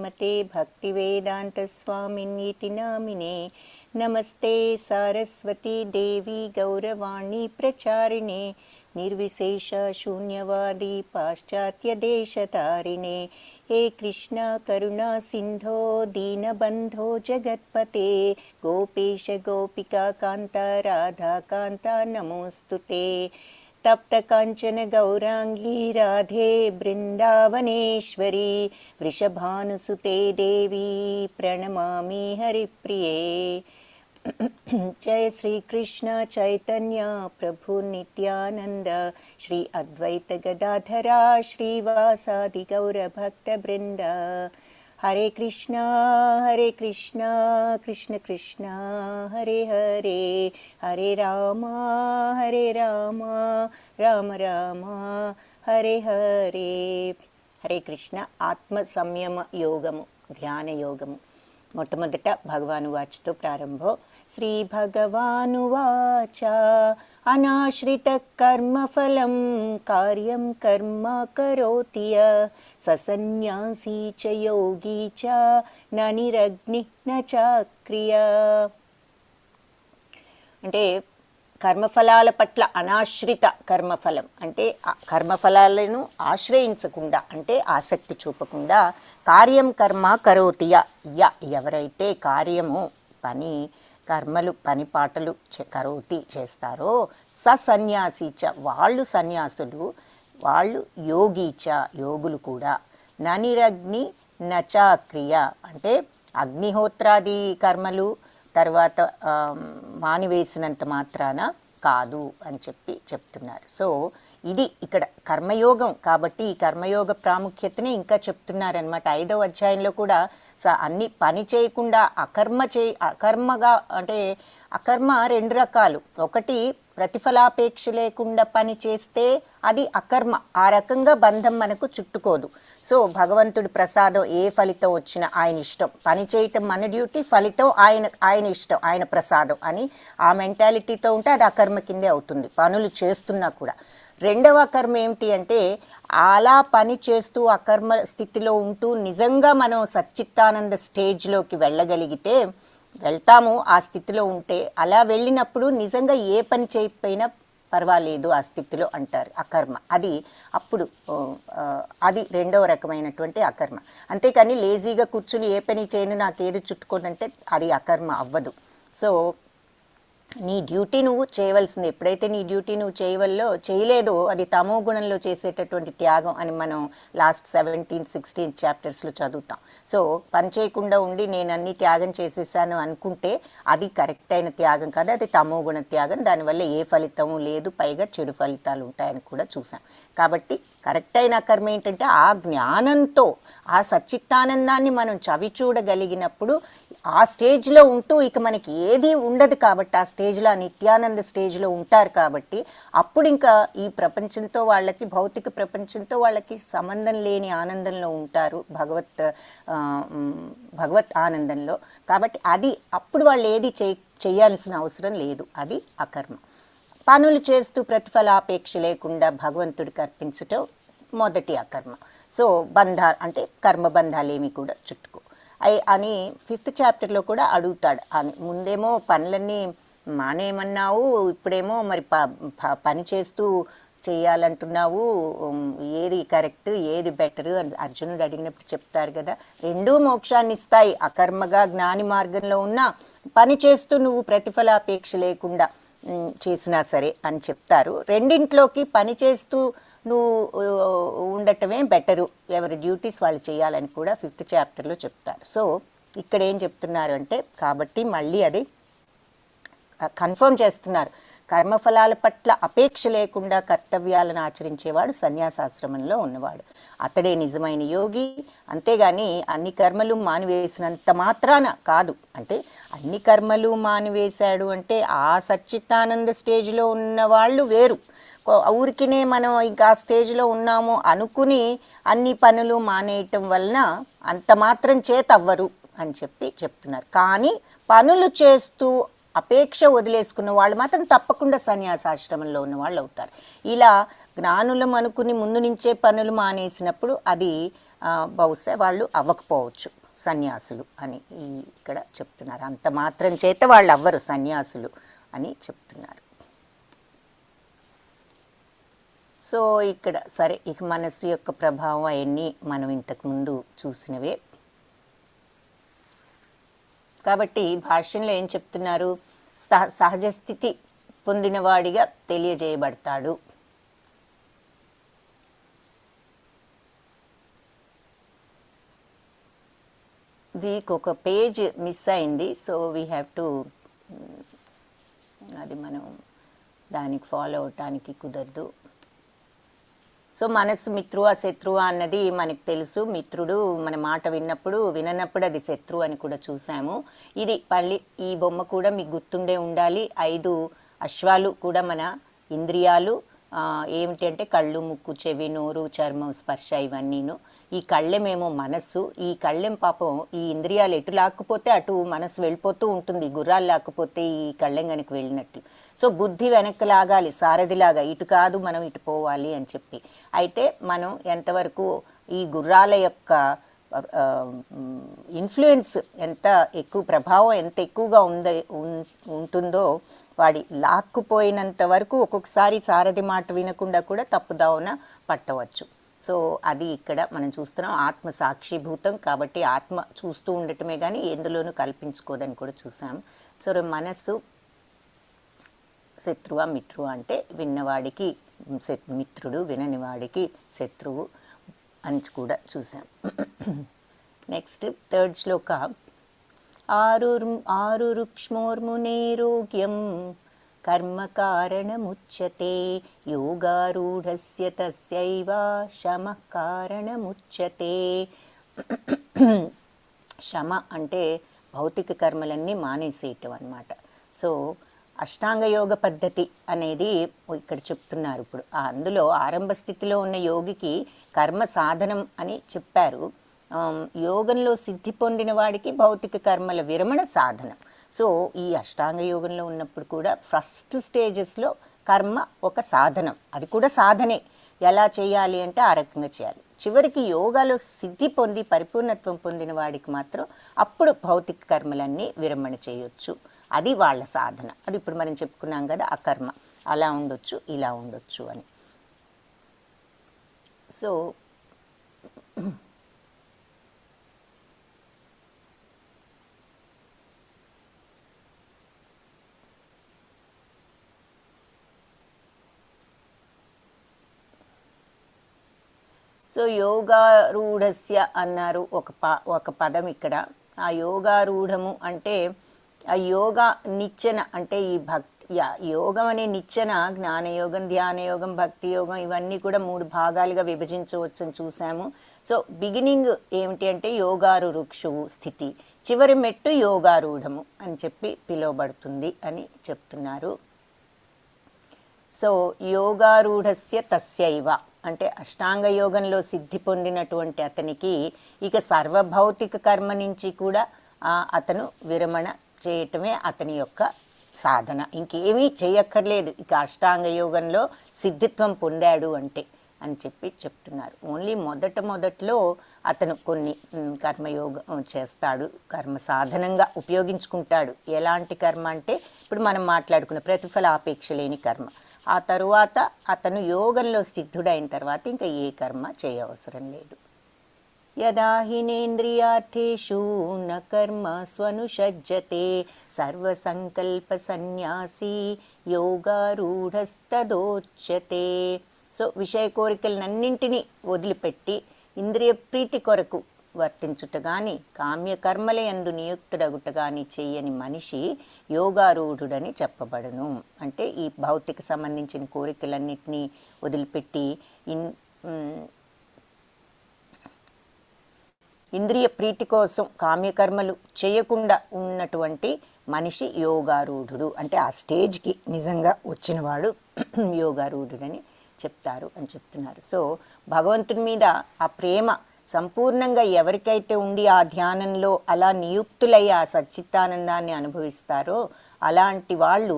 श्रीमते भक्तिवेदान्तस्वामिन्येति नामिने। नमस्ते सारस्वती देवी गौरवाणी प्रचारिणे निर्विशेष शून्यवादी पाश्चात्यदेशतारिणे। हे कृष्ण करुणा सिंधो दीनबंधो जगत्पते गोपेश गोपिका कांता राधा कांता नमोस्तुते। तप्त कांचन गौरांगी राधे बृंदावनेश्वरी वृषभानुसुते देवी प्रणमामि हरिप्रिये। जय श्री कृष्ण चैतन्य प्रभु नित्यानंद श्री अद्वैत गदाधरा श्रीवासादि गौर भक्त वृंद। हरे कृष्णा कृष्ण कृष्ण हरे हरे हरे राम राम राम हरे हरे। हरे कृष्ण आत्म संयम योगमु ध्यान योगमु। మొట్టమొదట భగవాను వాచ్తో ప్రారంభం. శ్రీ భగవానువాచ అనాశ్రిత కర్మఫలం కార్యం కర్మ కరోతి ససన్యాసీ చ యోగీ చ న నిరగ్ని న చాక్రియ. అంటే కర్మఫలాల పట్ల అనాశ్రిత కర్మఫలం అంటే కర్మఫలాలను ఆశ్రయించకుండా అంటే ఆసక్తి చూపకుండా కార్యం కర్మ కరోతియ ఎవరైతే కార్యము పని కర్మలు పని పాటలు కరోతి చేస్తారో సన్యాసీచ వాళ్ళు సన్యాసులు వాళ్ళు యోగీచ యోగులు కూడా ననిరగ్ని నచాక్రియ అంటే అగ్నిహోత్రాది కర్మలు తర్వాత మానివేసినంత మాత్రాన కాదు అని చెప్తున్నారు. సో ఇది ఇక్కడ కర్మయోగం కాబట్టి ఈ కర్మయోగ ప్రాముఖ్యతనే ఇంకా చెప్తున్నారనమాట. 5వ అధ్యాయంలో కూడా అన్ని పని చేయకుండా అకర్మగా అంటే అకర్మ 2 రకాలు. ఒకటి ప్రతిఫలాపేక్ష లేకుండా పని చేస్తే అది అకర్మ, ఆ రకంగా బంధం మనకు చుట్టుకోదు. సో భగవంతుడి ప్రసాదం ఏ ఫలితం వచ్చినా ఆయన ఇష్టం, పని చేయటం మన డ్యూటీ, ఫలితం ఆయన ఇష్టం, ఆయన ప్రసాదం అని ఆ మెంటాలిటీతో ఉంటే అది అకర్మ కిందే అవుతుంది పనులు చేస్తున్నా కూడా. 2వ కర్మ ఏమిటి అంటే అలా పని చేస్తూ అకర్మ స్థితిలో ఉంటూ నిజంగా మనం సచ్చిత్తానంద స్టేజ్లోకి వెళ్ళగలిగితే వెళ్తాము. ఆ స్థితిలో ఉంటే అలా వెళ్ళినప్పుడు నిజంగా ఏ పని చేయకపోయినా పర్వాలేదు ఆ స్థితిలో అంటారు అకర్మ. అది అప్పుడు అది 2వ రకమైనటువంటి అకర్మ. అంతేకాని లేజీగా కూర్చుని ఏ పని చేయను నాకేది చుట్టుకోనంటే అది అకర్మ అవ్వదు. సో నీ డ్యూటీ నువ్వు చేయవలసింది. ఎప్పుడైతే నీ డ్యూటీ నువ్వు చేయలేదో అది తమో గుణంలో చేసేటటువంటి త్యాగం అని మనం లాస్ట్ 17-16 చాప్టర్స్లో చదువుతాం. సో పని చేయకుండా ఉండి నేను అన్ని త్యాగం చేసేసాను అనుకుంటే అది కరెక్ట్ అయిన త్యాగం కాదు, అది తమో గుణ త్యాగం. దానివల్ల ఏ ఫలితము లేదు, పైగా చెడు ఫలితాలు ఉంటాయని కూడా చూసాం. కాబట్టి కరెక్ట్ అయిన కర్మ ఏంటంటే ఆ జ్ఞానంతో ఆ సచ్చిత్తానందాన్ని మనం చవి చూడగలిగినప్పుడు ఆ స్టేజ్లో ఉంటూ ఇక మనకి ఏది ఉండదు కాబట్టి ఆ స్టేజ్లో ఆ నిత్యానంద స్టేజ్లో ఉంటారు కాబట్టి అప్పుడు ఇంకా ఈ ప్రపంచంతో వాళ్ళకి భౌతిక ప్రపంచంతో వాళ్ళకి సంబంధం లేని ఆనందంలో ఉంటారు, భగవత్ ఆనందంలో. కాబట్టి అది అప్పుడు వాళ్ళు ఏది చేయాల్సిన అవసరం లేదు, అది అకర్మ. పనులు చేస్తూ ప్రతిఫలాపేక్ష లేకుండా భగవంతుడికి అర్పించటం మొదటి అకర్మ. సో బంధాలు అంటే కర్మబంధాలేమి కూడా చుట్టుకో అని 5th చాప్టర్లో కూడా అడుగుతాడు. అని ముందేమో పనులన్నీ మానేయమన్నావు, ఇప్పుడేమో మరి పని చేస్తూ చేయాలంటున్నావు, ఏది కరెక్ట్ ఏది బెటరు అని అర్జునుడు అడిగినప్పుడు చెప్తారు కదా, 2 మోక్షాన్ని ఇస్తాయి. అకర్మగా జ్ఞాని మార్గంలో ఉన్నా పని చేస్తూ నువ్వు ప్రతిఫలాపేక్ష లేకుండా చేసినా సరే అని చెప్తారు. రెండింట్లోకి పని చేస్తూ నువ్వు ఉండటమే బెటరు, ఎవరి డ్యూటీస్ వాళ్ళు చేయాలని కూడా 5th చాప్టర్లో చెప్తారు. సో ఇక్కడ ఏం చెప్తున్నారు అంటే కాబట్టి మళ్ళీ అది కన్ఫర్మ్ చేస్తున్నారు. కర్మఫలాల పట్ల అపేక్ష లేకుండా కర్తవ్యాలను ఆచరించేవాడు సన్యాసాశ్రమంలో ఉన్నవాడు, అతడే నిజమైన యోగి. అంతేగాని అన్ని కర్మలు మానివేసినంత మాత్రాన కాదు. అంటే అన్ని కర్మలు మానివేశాడు అంటే ఆ సచ్చిత్తానంద స్టేజ్లో ఉన్న వాళ్ళు వేరు. ఊరికినే మనం ఇంకా స్టేజ్లో ఉన్నాము అనుకుని అన్ని పనులు మానేయటం వలన అంత మాత్రం చేత అవ్వరు అని చెప్తున్నారు. కానీ పనులు చేస్తూ అపేక్ష వదిలేసుకున్న వాళ్ళు మాత్రం తప్పకుండా సన్యాసాశ్రమంలో ఉన్న వాళ్ళు అవుతారు. ఇలా జ్ఞానులం అనుకుని ముందు నుంచే పనులు మానేసినప్పుడు అది బహుశా వాళ్ళు అవ్వకపోవచ్చు సన్యాసులు అని ఇక్కడ చెప్తున్నారు. అంత మాత్రం చేత వాళ్ళు అవ్వరు సన్యాసులు అని చెప్తున్నారు. సో ఇక్కడ సరే, ఇక మనస్సు యొక్క ప్రభావం అవన్నీ మనం ఇంతకుముందు చూసినవే. కాబట్టి భాష్యంలో ఏం చెప్తున్నారు? సహజ స్థితి పొందినవాడిగా తెలియజేయబడతాడు. దీనికి ఒక పేజ్ మిస్ అయింది, సో వీ హ్యావ్ టు, అది మనం దానికి ఫాలో అవటానికి కుదరదు. సో మనస్సు మిత్రువా శత్రువా అన్నది మనకు తెలుసు. మిత్రుడు మన మాట విన్నప్పుడు విననప్పుడు అది శత్రువు అని కూడా చూసాము. ఇది ఈ బొమ్మ కూడా మీకు గుర్తుండే ఉండాలి. 5 అశ్వాలు కూడా మన ఇంద్రియాలు ఏమిటి అంటే కళ్ళు, ముక్కు, చెవి, నోరు, చర్మం, స్పర్శ ఇవన్నీను. ఈ కళ్ళెమేమో మనస్సు. ఈ కళ్ళెం పాపం ఈ ఇంద్రియాలు ఎటు లాక్కుపోతే అటు మనస్సు వెళ్ళిపోతూ ఉంటుంది. గుర్రాలు లాక్కుపోతే ఈ కళ్ళెం కనుక వెళ్ళినట్లు. సో బుద్ధి వెనక్కి లాగాలి, సారథిలాగా, ఇటు కాదు మనం ఇటు పోవాలి అని చెప్పి. అయితే మనం ఎంతవరకు ఈ గుర్రాల యొక్క ఇన్ఫ్లుయెన్స్ ఎంత ఎక్కువ, ప్రభావం ఎంత ఎక్కువగా ఉంటుందో వాడి లాక్కుపోయినంత వరకు ఒక్కొక్కసారి సారథి మాట వినకుండా కూడా తప్పుదావున పట్టవచ్చు. సో అది ఇక్కడ మనం చూస్తున్నాం. ఆత్మ సాక్షిభూతం కాబట్టి ఆత్మ చూస్తూ ఉండటమే కానీ ఎందులోనూ కల్పించుకోదని కూడా చూసాం. సో మనస్సు శత్రువా మిత్రువా అంటే విన్నవాడికి మిత్రుడు, విననివాడికి శత్రువు అని కూడా చూసాం. నెక్స్ట్ 3rd శ్లోక. ఆరురుక్ష్మోర్మునేరోగ్యం కర్మ కారణముచ్యతే యోగారూఢస్య తస్యైవ శమః కారణముచ్యతే. శమ అంటే భౌతిక కర్మలన్నీ మానేసేయటం అన్నమాట. సో అష్టాంగ యోగ పద్ధతి అనేది ఇక్కడ చెప్తున్నారు. ఇప్పుడు అందులో ఆరంభ స్థితిలో ఉన్న యోగికి కర్మ సాధనం అని చెప్పారు. యోగంలో సిద్ధి పొందిన వాడికి భౌతిక కర్మల విరమణ సాధనం. సో ఈ అష్టాంగ యోగంలో ఉన్నప్పుడు కూడా ఫస్ట్ స్టేజెస్లో కర్మ ఒక సాధనం, అది కూడా సాధనే. ఎలా చేయాలి అంటే ఆ రకంగా చేయాలి. చివరికి యోగాలో సిద్ధి పొంది పరిపూర్ణత్వం పొందిన వాడికి మాత్రం అప్పుడు భౌతిక కర్మలన్నీ విరమణ చేయొచ్చు. అది వాళ్ళ సాధన. అది ఇప్పుడు మనం చెప్పుకున్నాం కదా, ఆ కర్మ అలా ఉండొచ్చు, ఇలా ఉండొచ్చు అని. సో సో యోగారూఢస్య అన్నారు ఒక పదం ఇక్కడ. ఆ యోగారూఢము అంటే ఆ యోగా నిచ్చెన, అంటే ఈ యోగం అనే నిచ్చెన జ్ఞానయోగం, ధ్యానయోగం, భక్తి యోగం ఇవన్నీ కూడా 3 భాగాలుగా విభజించవచ్చని చూసాము. సో బిగినింగ్ ఏమిటి అంటే యోగారురుక్షువు స్థితి, చివరి మెట్టు యోగారూఢము అని చెప్పి పిలువబడుతుంది అని చెప్తున్నారు. సో యోగారూఢస్య తస్యైవ అంటే అష్టాంగ యోగంలో సిద్ధి పొందినటువంటి అతనికి ఇక సర్వభౌతిక కర్మ నుంచి కూడా అతను విరమణ చేయటమే అతని యొక్క సాధన. ఇంకేమీ చేయక్కర్లేదు ఇక అష్టాంగ యోగంలో సిద్ధిత్వం పొందాడు అంటే అని చెప్పి చెప్తున్నారు. ఓన్లీ మొదట్లో అతను కొన్ని కర్మయోగం చేస్తాడు, కర్మ సాధనంగా ఉపయోగించుకుంటాడు. ఎలాంటి కర్మ అంటే ఇప్పుడు మనం మాట్లాడుకున్న ప్రతిఫలాపేక్ష లేని కర్మ. ఆ తరువాత అతను యోగంలో సిద్ధుడైన తర్వాత ఇంకా ఏ కర్మ చేయవసరం లేదు. యదా హినేంద్రియార్థేషు న కర్మ స్వనుషజ్జతే సర్వసంకల్ప సన్యాసి యోగారూఢస్తదోచ్యతే. సో విషయ కోరికలన్నింటినీ వదిలిపెట్టి ఇంద్రియ ప్రీతి కొరకు వర్తించుట గాని కామ్యకర్మల యందు నియుక్తుడగుట గాని చెయ్యని మనిషి యోగారూఢుడని చెప్పబడును. అంటే ఈ భౌతిక సంబంధించిన కోరికలన్నింటినీ వదిలిపెట్టి ఇంద్రియ ప్రీతి కోసం కామ్యకర్మలు చేయకుండా ఉన్నటువంటి మనిషి యోగారూఢుడు. అంటే ఆ స్టేజ్కి నిజంగా వచ్చినవాడు యోగారూఢుడని చెప్తారు అని చెప్తున్నారు. సో భగవంతుని మీద ఆ ప్రేమ సంపూర్ణంగా ఎవరికైతే ఉండి ఆ ధ్యానంలో అలా నియుక్తులై ఆ సచ్చిత్తానందాన్ని అనుభవిస్తారో అలాంటి వాళ్ళు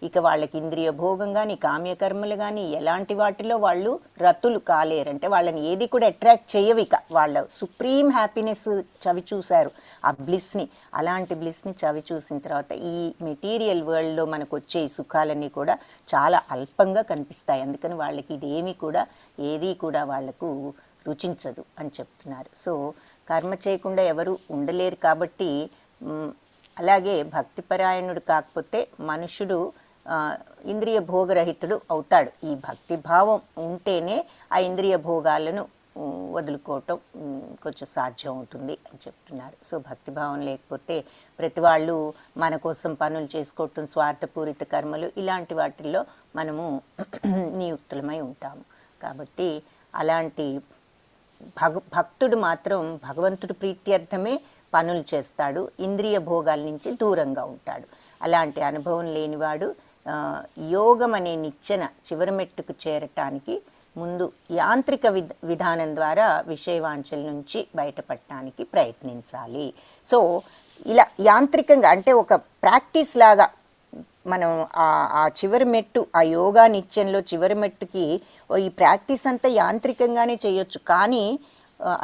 ఇక వాళ్ళకి ఇంద్రియ భోగం కానీ కామ్యకర్మలు కానీ ఎలాంటి వాటిలో వాళ్ళు రతులు కాలేరు. అంటే వాళ్ళని ఏది కూడా అట్రాక్ట్ చేయవు. ఇక వాళ్ళ సుప్రీం హ్యాపీనెస్ చవి చూశారు ఆ బ్లిస్ని. అలాంటి బ్లిస్ని చవి చూసిన తర్వాత ఈ మెటీరియల్ వరల్డ్లో మనకు వచ్చే ఈ సుఖాలన్నీ కూడా చాలా అల్పంగా కనిపిస్తాయి. అందుకని వాళ్ళకి ఇదేమీ కూడా ఏది కూడా వాళ్లకు రుచించదు అని చెప్తున్నారు. సో కర్మ చేయకుండా ఎవరు ఉండలేరు. కాబట్టి అలాగే భక్తిపరాయణుడు కాకపోతే మనుషుడు ఇంద్రియ భోగరహితుడు అవుతాడు. ఈ భక్తి భావం ఉంటేనే ఆ ఇంద్రియ భోగాలను వదులుకోవటం కొంచెం సాధ్యం అవుతుంది అని చెప్తున్నారు. సో భక్తిభావం లేకపోతే ప్రతి వాళ్ళు మన కోసం పనులు చేసుకోవటం, స్వార్థపూరిత కర్మలు, ఇలాంటి వాటిల్లో మనము నియుక్తులమై ఉంటాము. కాబట్టి అలాంటి భక్తుడు మాత్రం భగవంతుడి ప్రీత్యర్థమే పనులు చేస్తాడు, ఇంద్రియ భోగాల నుంచి దూరంగా ఉంటాడు. అలాంటి అనుభవం లేనివాడు యోగం అనే నిచ్చెన చివరి మెట్టుకు చేరటానికి ముందు యాంత్రిక విధానం ద్వారా విషయవాంఛల నుంచి బయటపడటానికి ప్రయత్నించాలి. సో ఇలా యాంత్రికంగా అంటే ఒక ప్రాక్టీస్ లాగా మనం ఆ చివరి మెట్టు, ఆ యోగా నిత్యంలో చివరి మెట్టుకి ఈ ప్రాక్టీస్ అంతా యాంత్రికంగానే చేయొచ్చు. కానీ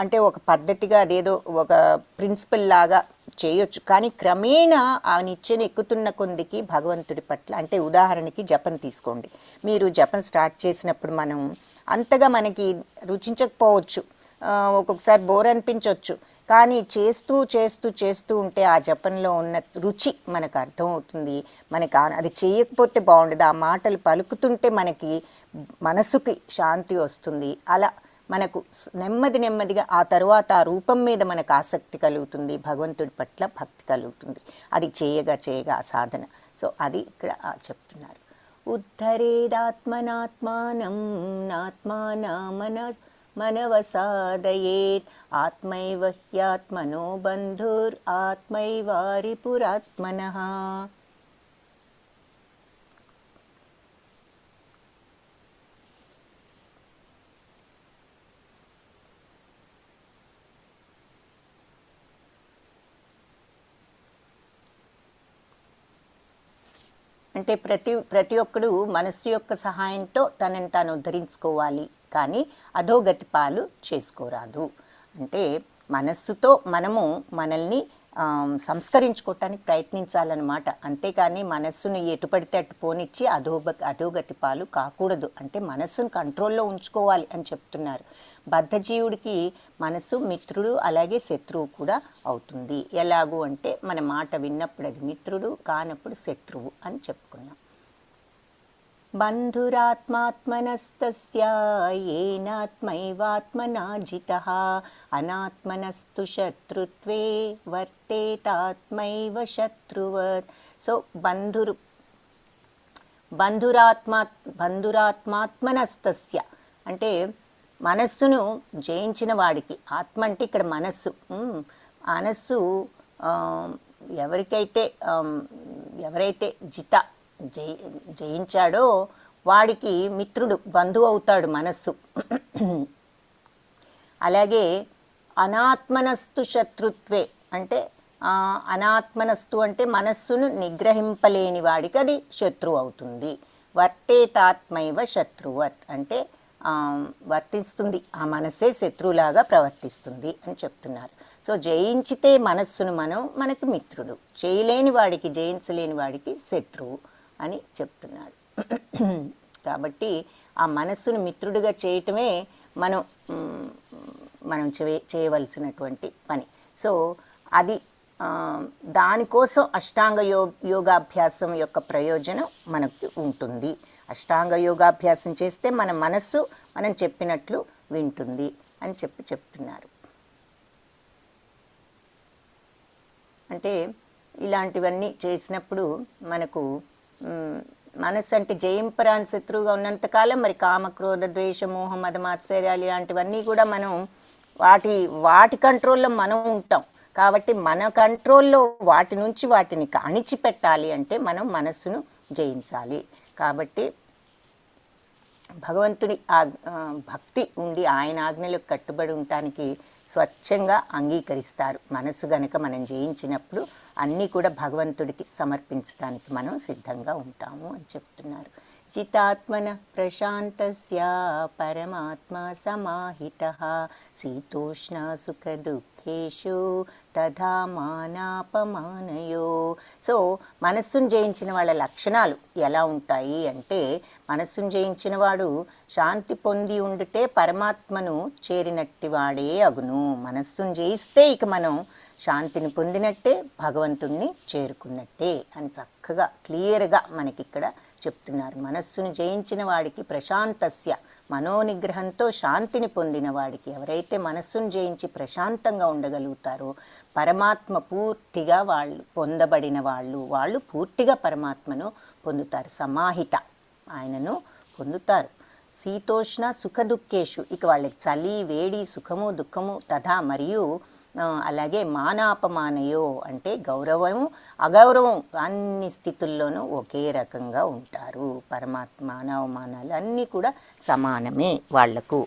అంటే ఒక పద్ధతిగా అదేదో ఒక ప్రిన్సిపల్ లాగా చేయొచ్చు. కానీ క్రమేణా ఆ నిత్యం ఎక్కుతున్న కొందికి భగవంతుడి పట్ల, అంటే ఉదాహరణకి జపం తీసుకోండి. మీరు జపం స్టార్ట్ చేసినప్పుడు మనం అంతగా మనకి రుచించకపోవచ్చు, ఒక్కొక్కసారి బోర్ అనిపించవచ్చు. కానీ చేస్తూ చేస్తూ చేస్తూ ఉంటే ఆ జపంలో ఉన్న రుచి మనకు అర్థమవుతుంది. మనకి అది చేయకపోతే బాగుండదు. ఆ మాటలు పలుకుతుంటే మనకి మనసుకి శాంతి వస్తుంది. అలా మనకు నెమ్మది నెమ్మదిగా ఆ తరువాత ఆ రూపం మీద మనకు ఆసక్తి కలుగుతుంది, భగవంతుడి పట్ల భక్తి కలుగుతుంది. అది చేయగా చేయగా ఆ సాధన. సో అది ఇక్కడ చెప్తున్నారు. ఉద్ధరేదాత్మనాత్మానం నాత్మానమన మనవసాదయేత్ ఆత్మైవ హ్యాత్మనో బంధుర్ ఆత్మైవారిపురాత్మనః. అంటే ప్రతి ఒక్కడు మనస్సు యొక్క సహాయంతో తనని తాను ఉద్ధరించుకోవాలి, కానీ అధోగతి పాలు చేసుకోరాదు. అంటే మనస్సుతో మనము మనల్ని సంస్కరించుకోవటానికి ప్రయత్నించాలన్నమాట. అంతేకాని మనస్సును ఎటు పడితే అటు పోనిచ్చి అధోగతి పాలు కాకూడదు. అంటే మనస్సును కంట్రోల్లో ఉంచుకోవాలి అని చెప్తున్నారు. బద్ధజీవుడికి మనస్సు మిత్రుడు అలాగే శత్రువు కూడా అవుతుంది. ఎలాగూ అంటే మన మాట విన్నప్పుడు అది మిత్రుడు, కానప్పుడు శత్రువు అని చెప్పుకున్నాం. బంధురాత్మాత్మనస్తస్య ఏనాత్మైవాత్మనా జితః అనాత్మనస్తు శత్రుత్వే వర్తేతాత్మైవ శత్రువత్. సో బంధురాత్మాత్మనస్తస్య అంటే మనస్సును జయించిన వాడికి, ఆత్మ అంటే ఇక్కడ మనస్సు. మనస్సు ఎవరైతే జయించాడో వాడికి మిత్రుడు, బంధువు అవుతాడు మనస్సు. అలాగే అనాత్మనస్తు శత్రుత్వే అంటే అనాత్మనస్తు అంటే మనస్సును నిగ్రహింపలేని వాడికి అది శత్రువు అవుతుంది. వర్తేతాత్మైవ శత్రువత్ అంటే వర్తిస్తుంది, ఆ మనస్సే శత్రువులాగా ప్రవర్తిస్తుంది అని చెప్తున్నారు. సో జయించితే మనస్సును మనకు మిత్రుడు, చేయలేని వాడికి, జయించలేని వాడికి శత్రువు అని చెప్తున్నాడు. కాబట్టి ఆ మనస్సును మిత్రుడిగా చేయటమే మనం చేయవలసినటువంటి పని. సో అది దానికోసం అష్టాంగ యోగాభ్యాసం యొక్క ప్రయోజనం మనకు ఉంటుంది. అష్టాంగ యోగాభ్యాసం చేస్తే మన మనస్సు మనం చెప్పినట్లు వింటుంది అని చెప్తున్నారు. అంటే ఇలాంటివన్నీ చేసినప్పుడు మనకు మనస్సు అంటే జయింపరాని శత్రువుగా ఉన్నంతకాలం మరి కామక్రోధ ద్వేష మోహ మదమాత్సర్యాలు ఇలాంటివన్నీ కూడా మనం వాటి కంట్రోల్లో మనం ఉంటాం. కాబట్టి మన కంట్రోల్లో వాటి నుంచి వాటిని అణిచిపెట్టాలి అంటే మనం మనస్సును జయించాలి. కాబట్టి భగవంతుని భక్తి ఉండి ఆయన ఆజ్ఞలకు కట్టుబడి ఉండటానికి స్వచ్ఛంగా అంగీకరిస్తారు. మనస్సు గనక మనం జయించినప్పుడు అన్నీ కూడా భగవంతుడికి సమర్పించడానికి మనం సిద్ధంగా ఉంటాము అని చెప్తున్నారు. చితాత్మన ప్రశాంతస్య పరమాత్మ సమాహితః శీతోష్ణ సుఖ దుఃఖేషు తథా మానాపమానయో. సో మనస్సును జయించిన వాళ్ళ లక్షణాలు ఎలా ఉంటాయి అంటే, మనస్సును జయించిన వాడు శాంతి పొంది ఉండితే పరమాత్మను చేరినట్టి వాడే అగును. మనస్సును జయిస్తే ఇక మనం శాంతిని పొందినట్టే, భగవంతుణ్ణి చేరుకున్నట్టే అని చక్కగా క్లియర్గా మనకిక్కడ చెప్తున్నారు. మనస్సును జయించిన వాడికి ప్రశాంతస్య, మనోనిగ్రహంతో శాంతిని పొందిన వాడికి, ఎవరైతే మనస్సును జయించి ప్రశాంతంగా ఉండగలుగుతారో పరమాత్మ పూర్తిగా వాళ్ళు పొందబడిన వాళ్ళు పూర్తిగా పరమాత్మను పొందుతారు. సమాహిత, ఆయనను పొందుతారు. శీతోష్ణ సుఖ దుఃఖేషు, ఇక వాళ్ళకి చలి వేడి సుఖము దుఃఖము తథా మరియు అలాగే మానాపమానయో అంటే గౌరవము అగౌరవం అన్ని స్థితుల్లోనూ ఒకే రకంగా ఉంటారు. పరమాత్మ మానవమానాలు అన్నీ కూడా సమానమే వాళ్లకు.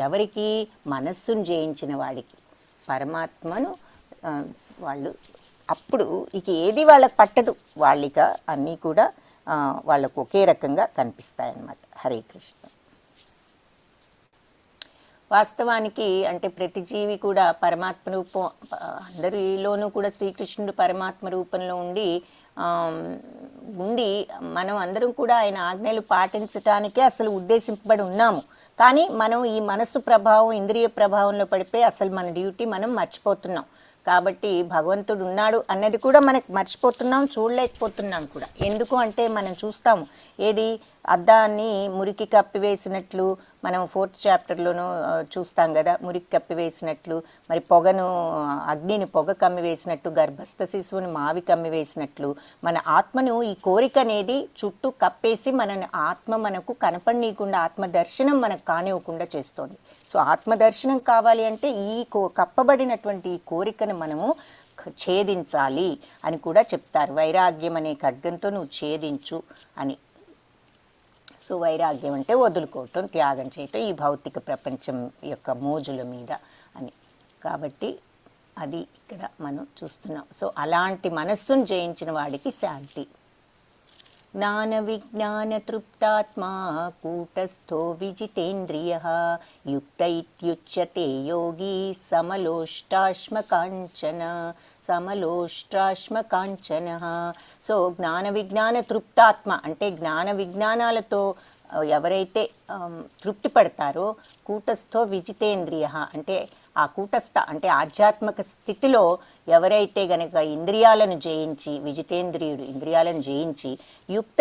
ఎవరికి? మనస్సును జయించిన వాడికి పరమాత్మను వాళ్ళు అప్పుడు ఇక ఏది వాళ్ళకి పట్టదు, వాళ్ళిక అన్నీ కూడా వాళ్ళకు ఒకే రకంగా కనిపిస్తాయన్నమాట. హరే కృష్ణ. వాస్తవానికి అంటే ప్రతి జీవి కూడా పరమాత్మ రూపం, అందరిలోనూ కూడా శ్రీకృష్ణుడు పరమాత్మ రూపంలో ఉండి మనం అందరం కూడా ఆయన ఆజ్ఞలు పాటించటానికే అసలు ఉద్దేశింపబడి ఉన్నాము. కానీ మనం ఈ మనస్సు ప్రభావం, ఇంద్రియ ప్రభావంలో పడిపోయి అసలు మన డ్యూటీ మనం మర్చిపోతున్నాం. కాబట్టి భగవంతుడు ఉన్నాడు అన్నది కూడా మనకు మర్చిపోతున్నాం, చూడలేకపోతున్నాం కూడా. ఎందుకు అంటే మనం చూస్తాము ఏది అద్దాన్ని మురికి కప్పివేసినట్లు, మనం 4th చాప్టర్లోనూ చూస్తాం కదా, మురికి కప్పివేసినట్లు, మరి పొగను అగ్నిని పొగ కమ్మివేసినట్టు, గర్భస్థ శిశువుని మావి కమ్మివేసినట్లు మన ఆత్మను ఈ కోరిక అనేది చుట్టూ కప్పేసి ఆత్మ మనకు కనపడనీయకుండా, ఆత్మదర్శనం మనకు కానివ్వకుండా చేస్తోంది. సో ఆత్మదర్శనం కావాలి అంటే ఈ కప్పబడినటువంటి ఈ కోరికను మనము ఛేదించాలి అని కూడా చెప్తారు. వైరాగ్యం అనే ఖడ్గంతో నువ్వు ఛేదించు అని. సో వైరాగ్యం అంటే వదులుకోవటం, త్యాగం చేయటం ఈ భౌతిక ప్రపంచం యొక్క మోజుల మీద అని. కాబట్టి అది ఇక్కడ మనం చూస్తున్నాం. సో అలాంటి మనస్సును జయించిన వాడికి శాంతి. జ్ఞాన విజ్ఞాన తృప్తాత్మా కూటస్థో విజితేంద్రియ యుక్త ఇత్యుచ్యతే యోగి సమలోష్టాశ్మకాంచన. సో జ్ఞాన విజ్ఞాన తృప్తాత్మ అంటే జ్ఞాన విజ్ఞానాలతో ఎవరైతే తృప్తి పడతారో, కూటస్థో విజితేంద్రియ అంటే ఆ కూటస్థ అంటే ఆధ్యాత్మిక స్థితిలో ఎవరైతే గనక ఇంద్రియాలను జయించి, విజితేంద్రియుడు ఇంద్రియాలను జయించి, యుక్త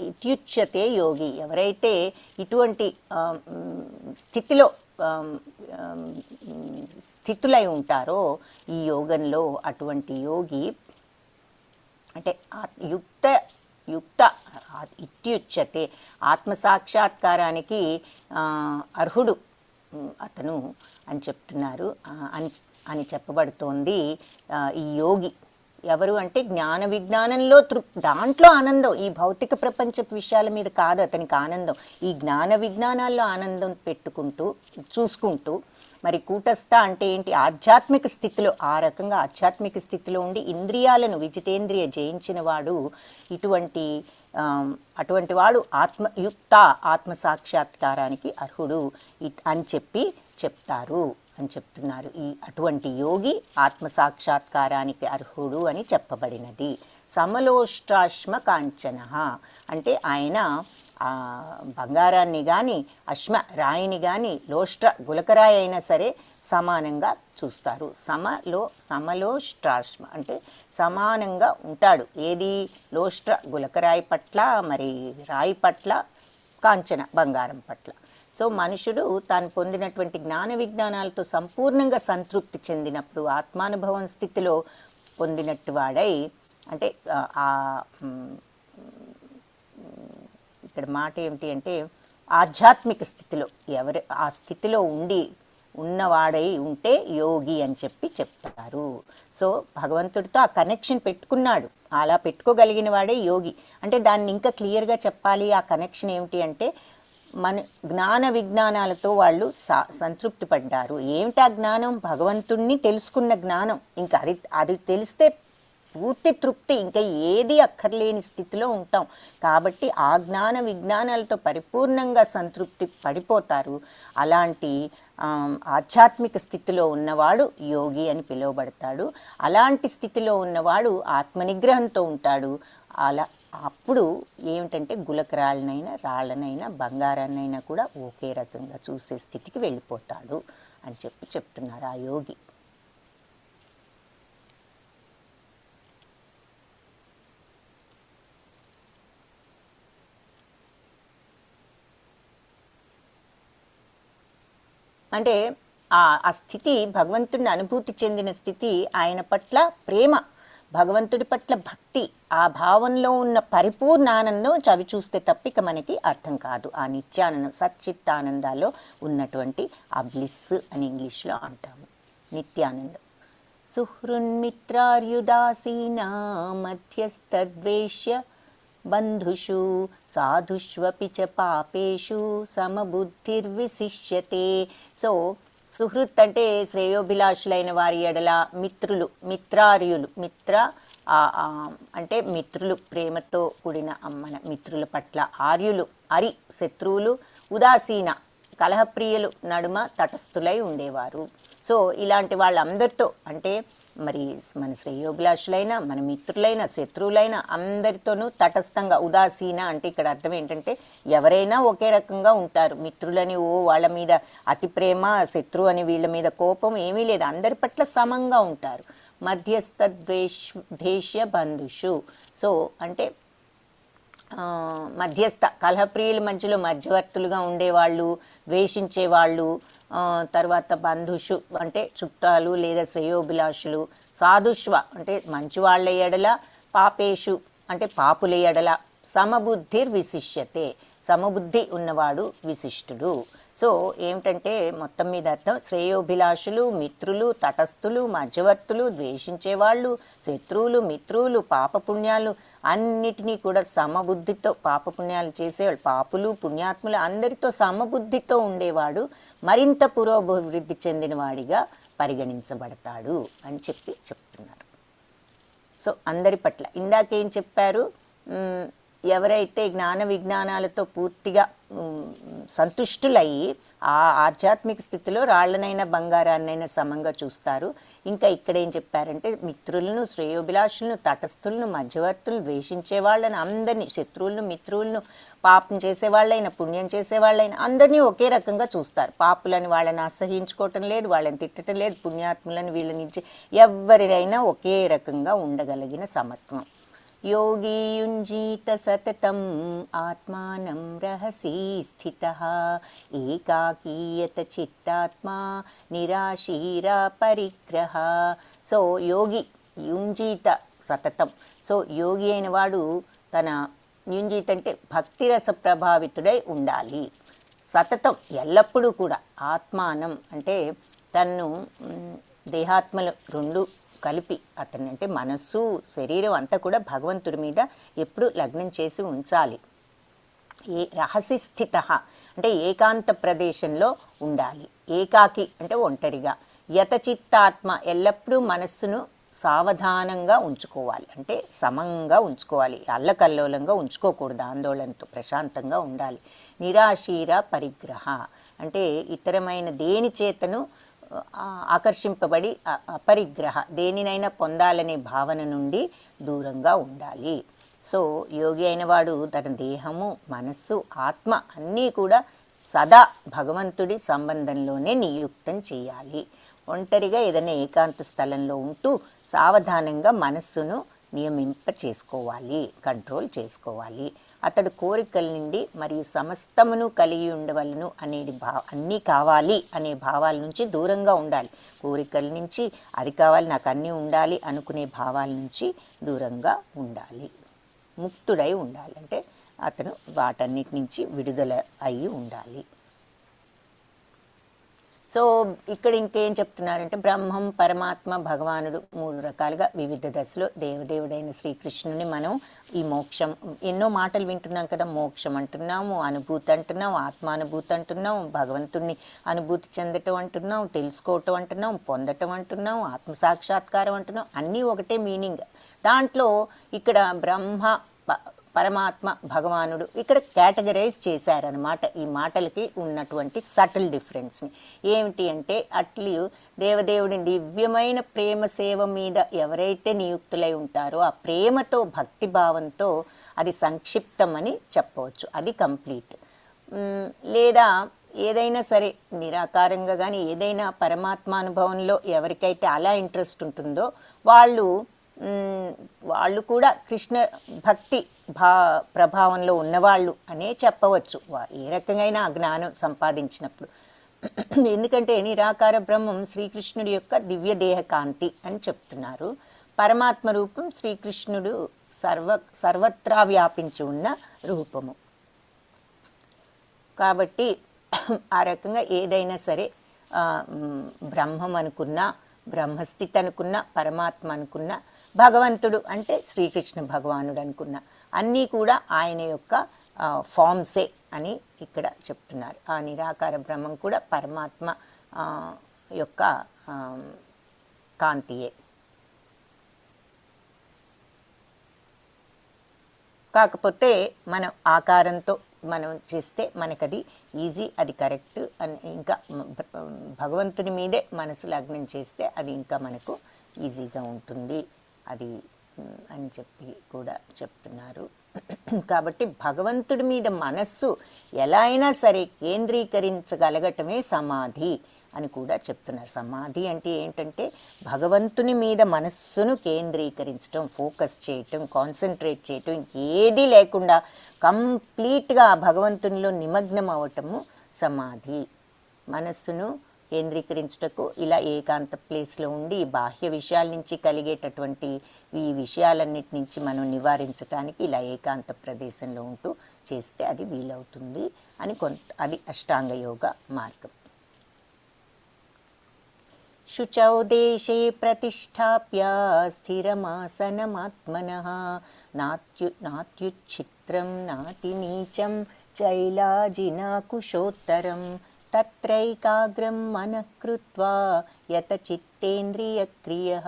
ఇత్యుచ్యతే యోగి, ఎవరైతే ఇటువంటి స్థితులై ఉంటారో ఈ యోగంలో, అటువంటి యోగి అంటే యుక్త ఇత్యుచ్యతే ఆత్మసాక్షాత్కారానికి అర్హుడు అతను అని చెప్తున్నారు అని చెప్పబడుతోంది. ఈ యోగి ఎవరు అంటే జ్ఞాన విజ్ఞానంలో దాంట్లో ఆనందం, ఈ భౌతిక ప్రపంచపు విషయాల మీద కాదు అతనికి ఆనందం, ఈ జ్ఞాన విజ్ఞానాల్లో ఆనందం పెట్టుకుంటూ చూసుకుంటూ. మరి కూటస్థ అంటే ఏంటి? ఆధ్యాత్మిక స్థితిలో, ఆ రకంగా ఆధ్యాత్మిక స్థితిలో ఉండి ఇంద్రియాలను విజితేంద్రియ జయించిన వాడు అటువంటి వాడు ఆత్మ సాక్షాత్కారానికి అర్హుడు అని చెప్తారు అని చెప్తున్నారు. అటువంటి యోగి ఆత్మ సాక్షాత్కారానికి అర్హుడు అని చెప్పబడినది. సమలోష్టాశ్మ కాంచన అంటే ఆయన బంగారాన్ని కానీ రాయిని కానీ గులకరాయి అయినా సరే సమానంగా చూస్తారు. సమలోష్టాశ్మ అంటే సమానంగా ఉంటాడు. ఏది? గులకరాయి పట్ల, మరి రాయి పట్ల, కాంచన బంగారం పట్ల. సో మనుషుడు తాను పొందినటువంటి జ్ఞాన విజ్ఞానాలతో సంపూర్ణంగా సంతృప్తి చెందినప్పుడు, ఆత్మానుభవం స్థితిలో పొందినట్టు వాడై, అంటే ఇక్కడ మాట ఏమిటి అంటే ఆధ్యాత్మిక స్థితిలో ఆ స్థితిలో ఉన్నవాడై ఉంటే యోగి అని చెప్తారు. సో భగవంతుడితో ఆ కనెక్షన్ పెట్టుకున్నాడు, అలా పెట్టుకోగలిగిన వాడే యోగి. అంటే దాన్ని ఇంకా క్లియర్గా చెప్పాలి. ఆ కనెక్షన్ ఏమిటి అంటే మన జ్ఞాన విజ్ఞానాలతో వాళ్ళు సంతృప్తి పడ్డారు. ఏమిటి ఆ జ్ఞానం? భగవంతుణ్ణి తెలుసుకున్న జ్ఞానం. ఇంకా అది తెలిస్తే పూర్తి తృప్తి, ఇంకా ఏది అక్కర్లేని స్థితిలో ఉంటాం. కాబట్టి ఆ జ్ఞాన విజ్ఞానాలతో పరిపూర్ణంగా సంతృప్తి పడిపోతారు. అలాంటి ఆధ్యాత్మిక స్థితిలో ఉన్నవాడు యోగి అని పిలువబడతాడు. అలాంటి స్థితిలో ఉన్నవాడు ఆత్మనిగ్రహంతో ఉంటాడు. అలా అప్పుడు ఏమిటంటే గులకరాళ్ళనైనా రాళ్ళనైనా బంగారాన్నైనా కూడా ఒకే రకంగా చూసే స్థితికి వెళ్ళిపోతాడు అని చెప్తున్నారు ఆ యోగి. అంటే ఆ స్థితి భగవంతుడిని అనుభూతి చెందిన స్థితి, ఆయన పట్ల ప్రేమ, భగవంతుడి పట్ల భక్తి, ఆ భావంలో ఉన్న పరిపూర్ణ ఆనందం చవి చూస్తే తప్పిక మనకి అర్థం కాదు. ఆ నిత్యానందం, సచ్చిత్తానందాల్లో ఉన్నటువంటి ఆ బ్లిస్ అని ఇంగ్లీష్లో అంటాము, నిత్యానందం. సుహృన్మిత్రార్యుదాసీనా మధ్యస్థద్వేష్య బంధుషు సాధుష్వపి చ పాపేషు సమబుద్ధిర్విశిష్యతే. సో సుహృత్ అంటే శ్రేయోభిలాషులైన వారి ఎడల, మిత్రులు, మిత్రార్యులు, అంటే మిత్రులు, ప్రేమతో కూడిన మన మిత్రుల పట్ల. ఆర్యులు, శత్రువులు. ఉదాసీన, కలహప్రియులు, నడుమ తటస్థులై ఉండేవారు. సో ఇలాంటి వాళ్ళందరితో, అంటే మరి మన శ్రేయోభిలాషులైన, మన మిత్రులైన, శత్రువులైన అందరితోనూ తటస్థంగా. ఉదాసీన అంటే ఇక్కడ అర్థం ఏంటంటే ఎవరైనా ఒకే రకంగా ఉంటారు. మిత్రులని వాళ్ళ మీద అతి ప్రేమ, శత్రువు అని వీళ్ళ మీద కోపం ఏమీ లేదు, అందరి పట్ల సమంగా ఉంటారు. మధ్యస్థ బంధుషు. సో అంటే మధ్యస్థ, కలహప్రియుల మధ్యలో మధ్యవర్తులుగా ఉండేవాళ్ళు, ద్వేషించేవాళ్ళు. తర్వాత బంధుషు అంటే చుట్టాలు లేదా శ్రేయోభిలాషులు. సాధుష్వ అంటే మంచివాళ్ళ ఎడల, పాపేషు అంటే పాపుల ఎడల. సమబుద్ధిర్విశిష్యతే, సమబుద్ధి ఉన్నవాడు విశిష్టుడు. సో ఏమిటంటే మొత్తం మీద అర్థం, శ్రేయోభిలాషులు, మిత్రులు, తటస్థులు, మధ్యవర్తులు, ద్వేషించేవాళ్ళు, శత్రువులు, మిత్రులు, పాపపుణ్యాలు అన్నిటినీ కూడా సమబుద్ధితో, పాపపుణ్యాలు చేసేవాళ్ళు, పాపులు పుణ్యాత్ములు అందరితో సమబుద్ధితో ఉండేవాడు మరింత పురోభివృద్ధి చెందినవాడిగా పరిగణించబడతాడు అని చెప్తున్నారు. సో అందరి పట్ల ఇందాకేం చెప్పారు, ఎవరైతే జ్ఞాన విజ్ఞానాలతో పూర్తిగా సంతుష్టులయ్యి ఆ ఆధ్యాత్మిక స్థితిలో రాళ్లనైనా బంగారాన్నైనా సమంగా చూస్తారు. ఇంకా ఇక్కడ ఏం చెప్పారంటే మిత్రులను, శ్రేయోభిలాషులను, తటస్థులను, మధ్యవర్తులను, ద్వేషించే వాళ్ళని అందరినీ, శత్రువులను, మిత్రులను, పాపం చేసేవాళ్ళైనా పుణ్యం చేసేవాళ్ళైనా అందరినీ ఒకే రకంగా చూస్తారు. పాపులని వాళ్ళని అసహించుకోవటం లేదు, వాళ్ళని తిట్టడం లేదు, పుణ్యాత్ములని వీళ్ళని ఎవరినైనా ఒకే రకంగా ఉండగలిగిన సమత్వం. యోగి యుంజీత సతతం ఆత్మానం రహసి స్థితః ఏకాకీయత చిత్తాత్మా నిరాశీరా పరిగ్రహ. సో యోగి యుంజీత సతతం. సో యోగి అయిన వాడు తన, యుంజీత అంటే భక్తిరస ప్రభావితుడై ఉండాలి. సతతం ఎల్లప్పుడూ కూడా. ఆత్మానం అంటే తన్ను, దేహాత్మలు రెండు కలిపి అతని అంటే మనస్సు, శరీరం అంతా కూడా భగవంతుడి మీద ఎప్పుడు లగ్నం చేసి ఉంచాలి. రహసి స్థిత అంటే ఏకాంత ప్రదేశంలో ఉండాలి. ఏకాకి అంటే ఒంటరిగా. యతచిత్తాత్మ ఎల్లప్పుడూ మనస్సును సావధానంగా ఉంచుకోవాలి, అంటే సమంగా ఉంచుకోవాలి, అల్లకల్లోలంగా ఉంచుకోకూడదు, ఆందోళనతో ప్రశాంతంగా ఉండాలి. నిరాశీర పరిగ్రహ అంటే ఇతరమైన దేని చేతను ఆకర్షింపబడి అపరిగ్రహ దేనినైనా పొందాలనే భావన నుండి దూరంగా ఉండాలి. సో యోగి అయినవాడు తన దేహము, మనస్సు, ఆత్మ అన్నీ కూడా సదా భగవంతుడి సంబంధంలోనే నియుక్తం చేయాలి. ఒంటరిగా ఏదైనా ఏకాంత స్థలంలో ఉంటూ సావధానంగా మనస్సును నియమింప చేసుకోవాలి, కంట్రోల్ చేసుకోవాలి. అతడు కోరికల నుండి మరియు సమస్తమును కలిగి ఉండవలను అనేది అన్నీ కావాలి అనే భావాల నుంచి దూరంగా ఉండాలి. కోరికల నుంచి అది కావాలి, నాకు అన్నీ ఉండాలి అనుకునే భావాల నుంచి దూరంగా ఉండాలి. ముక్తుడై ఉండాలి, అంటే అతను వాటన్నిటి నుంచి విడుదల అయి ఉండాలి. సో ఇక్కడ ఇంకేం చెప్తున్నారంటే బ్రహ్మం, పరమాత్మ, భగవానుడు మూడు రకాలుగా వివిధ దశలో దేవదేవుడైన శ్రీకృష్ణుని మనం ఈ మోక్షం, ఎన్నో మాటలు వింటున్నాం కదా, మోక్షం అంటున్నాము, అనుభూతి అంటున్నాం, ఆత్మానుభూతి అంటున్నాం, భగవంతుణ్ణి అనుభూతి చెందటం అంటున్నాం, తెలుసుకోవటం అంటున్నాం, పొందటం అంటున్నాం, ఆత్మసాక్షాత్కారం అంటున్నాం, అన్నీ ఒకటే మీనింగ్. దాంట్లో ఇక్కడ బ్రహ్మ పరమాత్మ భగవానుడు ఇక్కడ కేటగరైజ్ చేశారనమాట. ఈ మాటలకి ఉన్నటువంటి సటిల్ డిఫరెన్స్ని ఏమిటి అంటే, అట్లు దేవదేవుడి దివ్యమైన ప్రేమ సేవ మీద ఎవరైతే నియుక్తులై ఉంటారో ఆ ప్రేమతో భక్తిభావంతో అది సంక్షిప్తమని చెప్పవచ్చు, అది కంప్లీట్. లేదా ఏదైనా సరే నిరాకారంగా కానీ ఏదైనా పరమాత్మానుభవంలో ఎవరికైతే అలా ఇంట్రెస్ట్ ఉంటుందో వాళ్ళు కూడా కృష్ణ భక్తి ప్రభావంలో ఉన్నవాళ్ళు అనే చెప్పవచ్చు, ఏ రకంగా జ్ఞానం సంపాదించినప్పుడు. ఎందుకంటే నిరాకార బ్రహ్మం శ్రీకృష్ణుడి యొక్క దివ్య దేహ కాంతి అని చెప్తున్నారు. పరమాత్మ రూపం శ్రీకృష్ణుడు సర్వత్రా వ్యాపించి ఉన్న రూపము. కాబట్టి ఆ రకంగా ఏదైనా సరే బ్రహ్మం అనుకున్నా, బ్రహ్మస్థితి అనుకున్నా, పరమాత్మ అనుకున్నా, భగవంతుడు అంటే శ్రీకృష్ణ భగవానుడు అనుకున్నా, అన్నీ కూడా ఆయన యొక్క ఫామ్సే అని ఇక్కడ చెప్తున్నారు. ఆ నిరాకార బ్రహ్మం కూడా పరమాత్మ యొక్క కాంతియే. కాకపోతే మనం ఆకారంతో మనం చేస్తే మనకది ఈజీ, అది కరెక్ట్ అని, ఇంకా భగవంతుని మీదే మనసు లగ్నం చేస్తే అది ఇంకా మనకు ఈజీగా ఉంటుంది అది అని చెప్పి కూడా చెప్తున్నారు. కాబట్టి భగవంతుడి మీద మనస్సు ఎలా అయినా సరే కేంద్రీకరించగలగటమే సమాధి అని కూడా చెప్తున్నారు. సమాధి అంటే ఏంటంటే భగవంతుని మీద మనస్సును కేంద్రీకరించడం, ఫోకస్ చేయటం, కాన్సన్ట్రేట్ చేయటం, ఇంకేదీ లేకుండా కంప్లీట్గా భగవంతునిలో నిమగ్నం అవ్వటము సమాధి. మనస్సును కేంద్రీకరించటకు ఇలా ఏకాంత ప్లేస్లో ఉండి బాహ్య విషయాల నుంచి కలిగేటటువంటి ఈ విషయాలన్నిటి నుంచి మనం నివారించడానికి ఇలా ఏకాంత ప్రదేశంలో ఉంటూ చేస్తే అది వీలవుతుంది అని అది అష్టాంగ యోగ మార్గం. శుచౌ దేశే ప్రతిష్టాప్య స్థిరమాసనమాత్మనః నాత్యుచ్ఛిత్రం నాతి నీచం చైలాజినాకుశోత్తరం తత్రైకాగ్రం మనః కృత్వా యత చిత్తేంద్రియక్రియః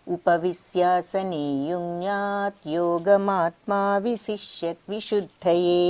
ఉపవిశ్యాసనే యుంజ్యాత్ యోగమాత్మా విశిష్యత్ విశుద్ధయే.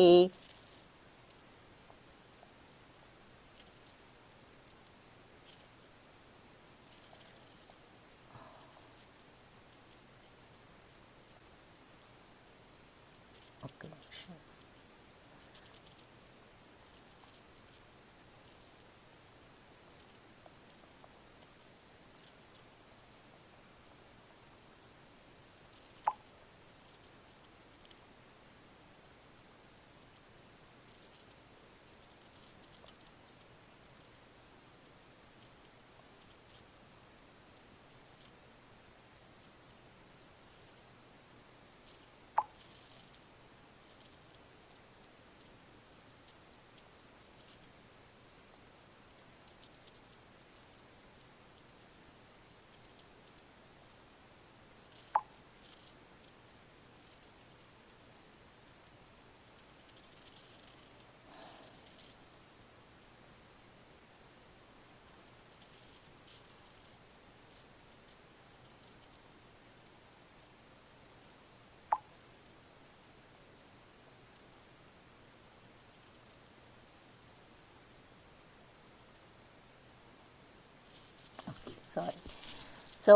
సో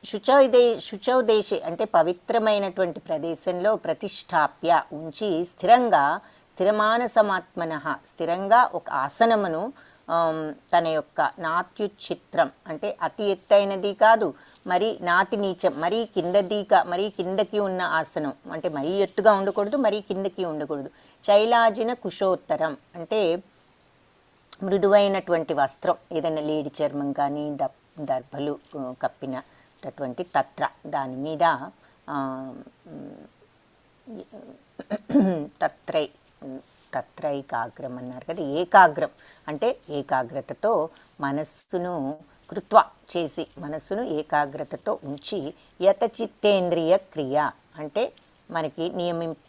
శుచౌ దేశే అంటే పవిత్రమైనటువంటి ప్రదేశంలో ప్రతిష్టాప్య ఉంచి స్థిరమానసమాత్మనః స్థిరంగా ఒక ఆసనమును తన యొక్క నాత్యుచ్చిత్రం అంటే అతి ఎత్తైనది కాదు, మరి నాతి నీచం మరీ కిందకి ఉన్న ఆసనం అంటే మరీ ఎత్తుగా ఉండకూడదు, మరీ కిందకి ఉండకూడదు. చైలాజిన కుశోత్తరం అంటే మృదువైనటువంటి వస్త్రం, ఏదైనా లేడి చర్మం కానీ దర్భలు కప్పినటువంటి తత్ర దాని మీద తత్రైకాగ్రం అన్నారు కదా, ఏకాగ్రం అంటే ఏకాగ్రతతో మనస్సును కృత్వ చేసి మనస్సును ఏకాగ్రతతో ఉంచి యతచిత్తేంద్రియ క్రియ అంటే మనకి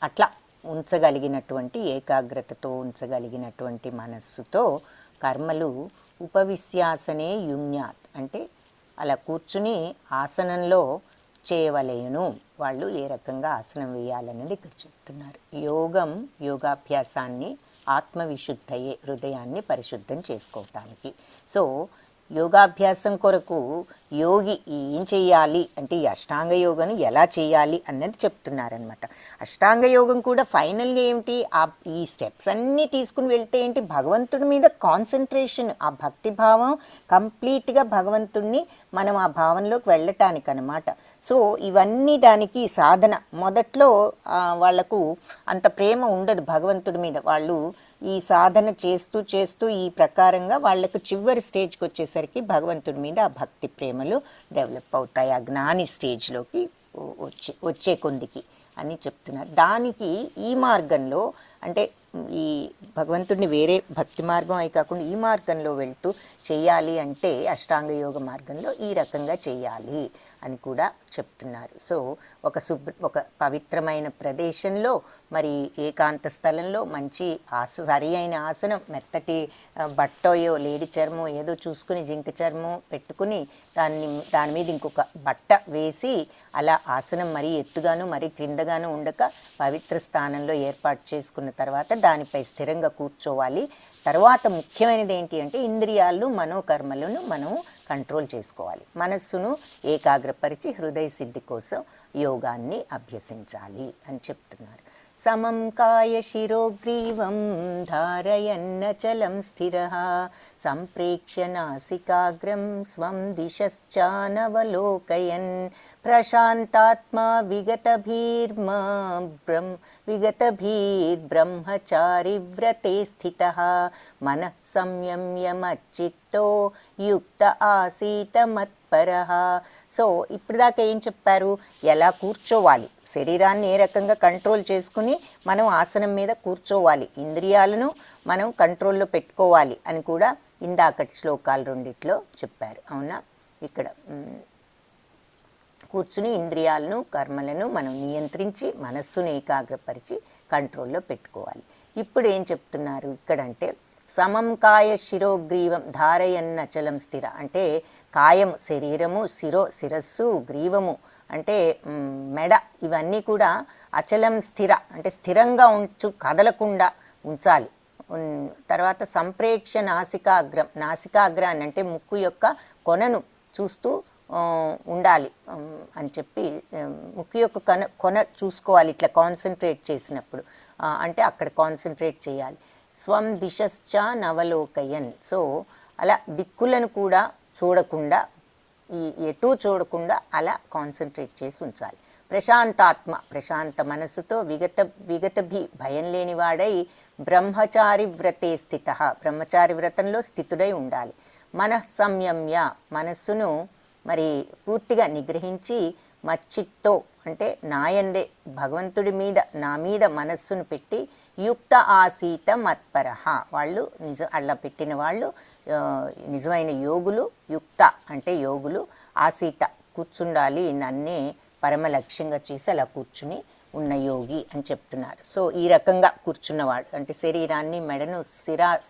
అట్లా ఉంచగలిగినటువంటి ఏకాగ్రతతో ఉంచగలిగినటువంటి మనస్సుతో కర్మలు ఉపవిశ్యాసనే యుంజ్యాత్ అంటే అలా కూర్చుని ఆసనంలో చేయవలేను. వాళ్ళు ఏ రకంగా ఆసనం వేయాలనేది ఇక్కడ చెప్తున్నారు. యోగాభ్యాసాన్ని ఆత్మవిశుద్ధయే, హృదయాన్ని పరిశుద్ధం చేసుకోవటానికి. సో యోగాభ్యాసం కొరకు యోగి ఏం చేయాలి అంటే ఈ అష్టాంగ యోగను ఎలా చేయాలి అన్నది చెప్తున్నారనమాట. అష్టాంగ యోగం కూడా ఫైనల్గా ఏమిటి, ఈ స్టెప్స్ అన్నీ తీసుకుని వెళ్తే ఏంటి, భగవంతుడి మీద కాన్సన్ట్రేషన్, ఆ భక్తిభావం కంప్లీట్గా భగవంతుడిని మనం ఆ భావంలోకి వెళ్ళటానికి అనమాట. సో ఇవన్నీ దానికి సాధన. మొదట్లో వాళ్లకు అంత ప్రేమ ఉండదు భగవంతుడి మీద. వాళ్ళు ఈ సాధన చేస్తూ చేస్తూ ఈ ప్రకారంగా వాళ్ళకు చివరి స్టేజ్కి వచ్చేసరికి భగవంతుడి మీద ఆ భక్తి ప్రేమలు డెవలప్ అవుతాయి, ఆ జ్ఞాని స్టేజ్లోకి వచ్చే కొందికి అని చెప్తున్నారు. దానికి ఈ మార్గంలో అంటే ఈ భగవంతుడిని వేరే భక్తి మార్గం అయి కాకుండా ఈ మార్గంలో వెళ్తూ చేయాలి అంటే అష్టాంగ యోగ మార్గంలో ఈ రకంగా చేయాలి అని కూడా చెప్తున్నారు. సో ఒక పవిత్రమైన ప్రదేశంలో మరి ఏకాంత స్థలంలో మంచి సరి అయిన ఆసనం, మెత్తటి బట్టయో లేడి చర్మం ఏదో చూసుకుని జింక చర్మం పెట్టుకుని దాని మీద ఇంకొక బట్ట వేసి అలా ఆసనం మరీ ఎత్తుగాను మరీ క్రిందగాను ఉండక పవిత్ర స్థానంలో ఏర్పాటు చేసుకున్న తర్వాత దానిపై స్థిరంగా కూర్చోవాలి. తర్వాత ముఖ్యమైనది ఏంటి అంటే ఇంద్రియాలు మనోకర్మలను మనం కంట్రోల్ చేసుకోవాలి. మనస్సును ఏకాగ్రపరిచి హృదయ సిద్ధి కోసం యోగాన్ని అభ్యసించాలి అని చెప్తున్నారు. సమం కాయ శిరోగ్రీవం ధారయన్నచలం స్థిరః సంప్రేక్ష్య నాసికాగ్రం స్వం దిశశ్చానవలోకయన్ ప్రశాంతాత్మా విగతభీర్బ్రహ్మచారి వ్రతే స్థితః మనః సంయమ్య మచ్చిత్తో యుక్త ఆసీత మత్పరః. సో ఇప్పుడు దాకా ఏం చెప్పారు, ఎలా కూర్చోవాలి, శరీరాన్ని ఏ రకంగా కంట్రోల్ చేసుకుని మనం ఆసనం మీద కూర్చోవాలి, ఇంద్రియాలను మనం కంట్రోల్లో పెట్టుకోవాలి అని కూడా ఇందాకటి శ్లోకాలు రెండిట్లో చెప్పారు. అవునా, ఇక్కడ కూర్చుని ఇంద్రియాలను కర్మలను మనం నియంత్రించి మనస్సును ఏకాగ్రపరిచి కంట్రోల్లో పెట్టుకోవాలి. ఇప్పుడు ఏం చెప్తున్నారు ఇక్కడంటే సమం కాయ శిరోగ్రీవం ధారయన్నచలం స్థిర అంటే కాయము శరీరము, శిరస్సు, గ్రీవము అంటే మెడ, ఇవన్నీ కూడా అచలం స్థిర అంటే స్థిరంగా కదలకుండా ఉంచాలి. తర్వాత సంప్రేక్ష నాసికాగ్రాన్ని అంటే ముక్కు యొక్క కొనను చూస్తూ ఉండాలి అని చెప్పి ముక్కు యొక్క కొన చూసుకోవాలి. ఇట్లా కాన్సన్ట్రేట్ చేసినప్పుడు అంటే అక్కడ కాన్సన్ట్రేట్ చేయాలి. స్వం దిశశ్చ నవలోకయన్. సో అలా దిక్కులను కూడా చూడకుండా, ఎటూ చూడకుండా అలా కాన్సన్ట్రేట్ చేసి ఉంచాలి. ప్రశాంతాత్మ ప్రశాంత మనస్సుతో విగతభి భయం లేనివాడై బ్రహ్మచారి వ్రతే స్థిత బ్రహ్మచారి వ్రతంలో స్థితుడై ఉండాలి. మనః సంయమ్య మనస్సును మరి పూర్తిగా నిగ్రహించి మచ్చిత్తో అంటే నాయందే భగవంతుడి మీద నా మీద మనస్సును పెట్టి యుక్త ఆసీత మత్పరః వాళ్ళు అలా పెట్టిన వాళ్ళు నిజమైన యోగులు. యుక్త అంటే యోగులు, ఆసీత కూర్చుండాలి, నన్నే పరమ లక్ష్యంగా చేసి అలా కూర్చుని ఉన్న యోగి అని చెప్తున్నారు. సో ఈ రకంగా కూర్చున్నవాడు అంటే శరీరాన్ని, మెడను,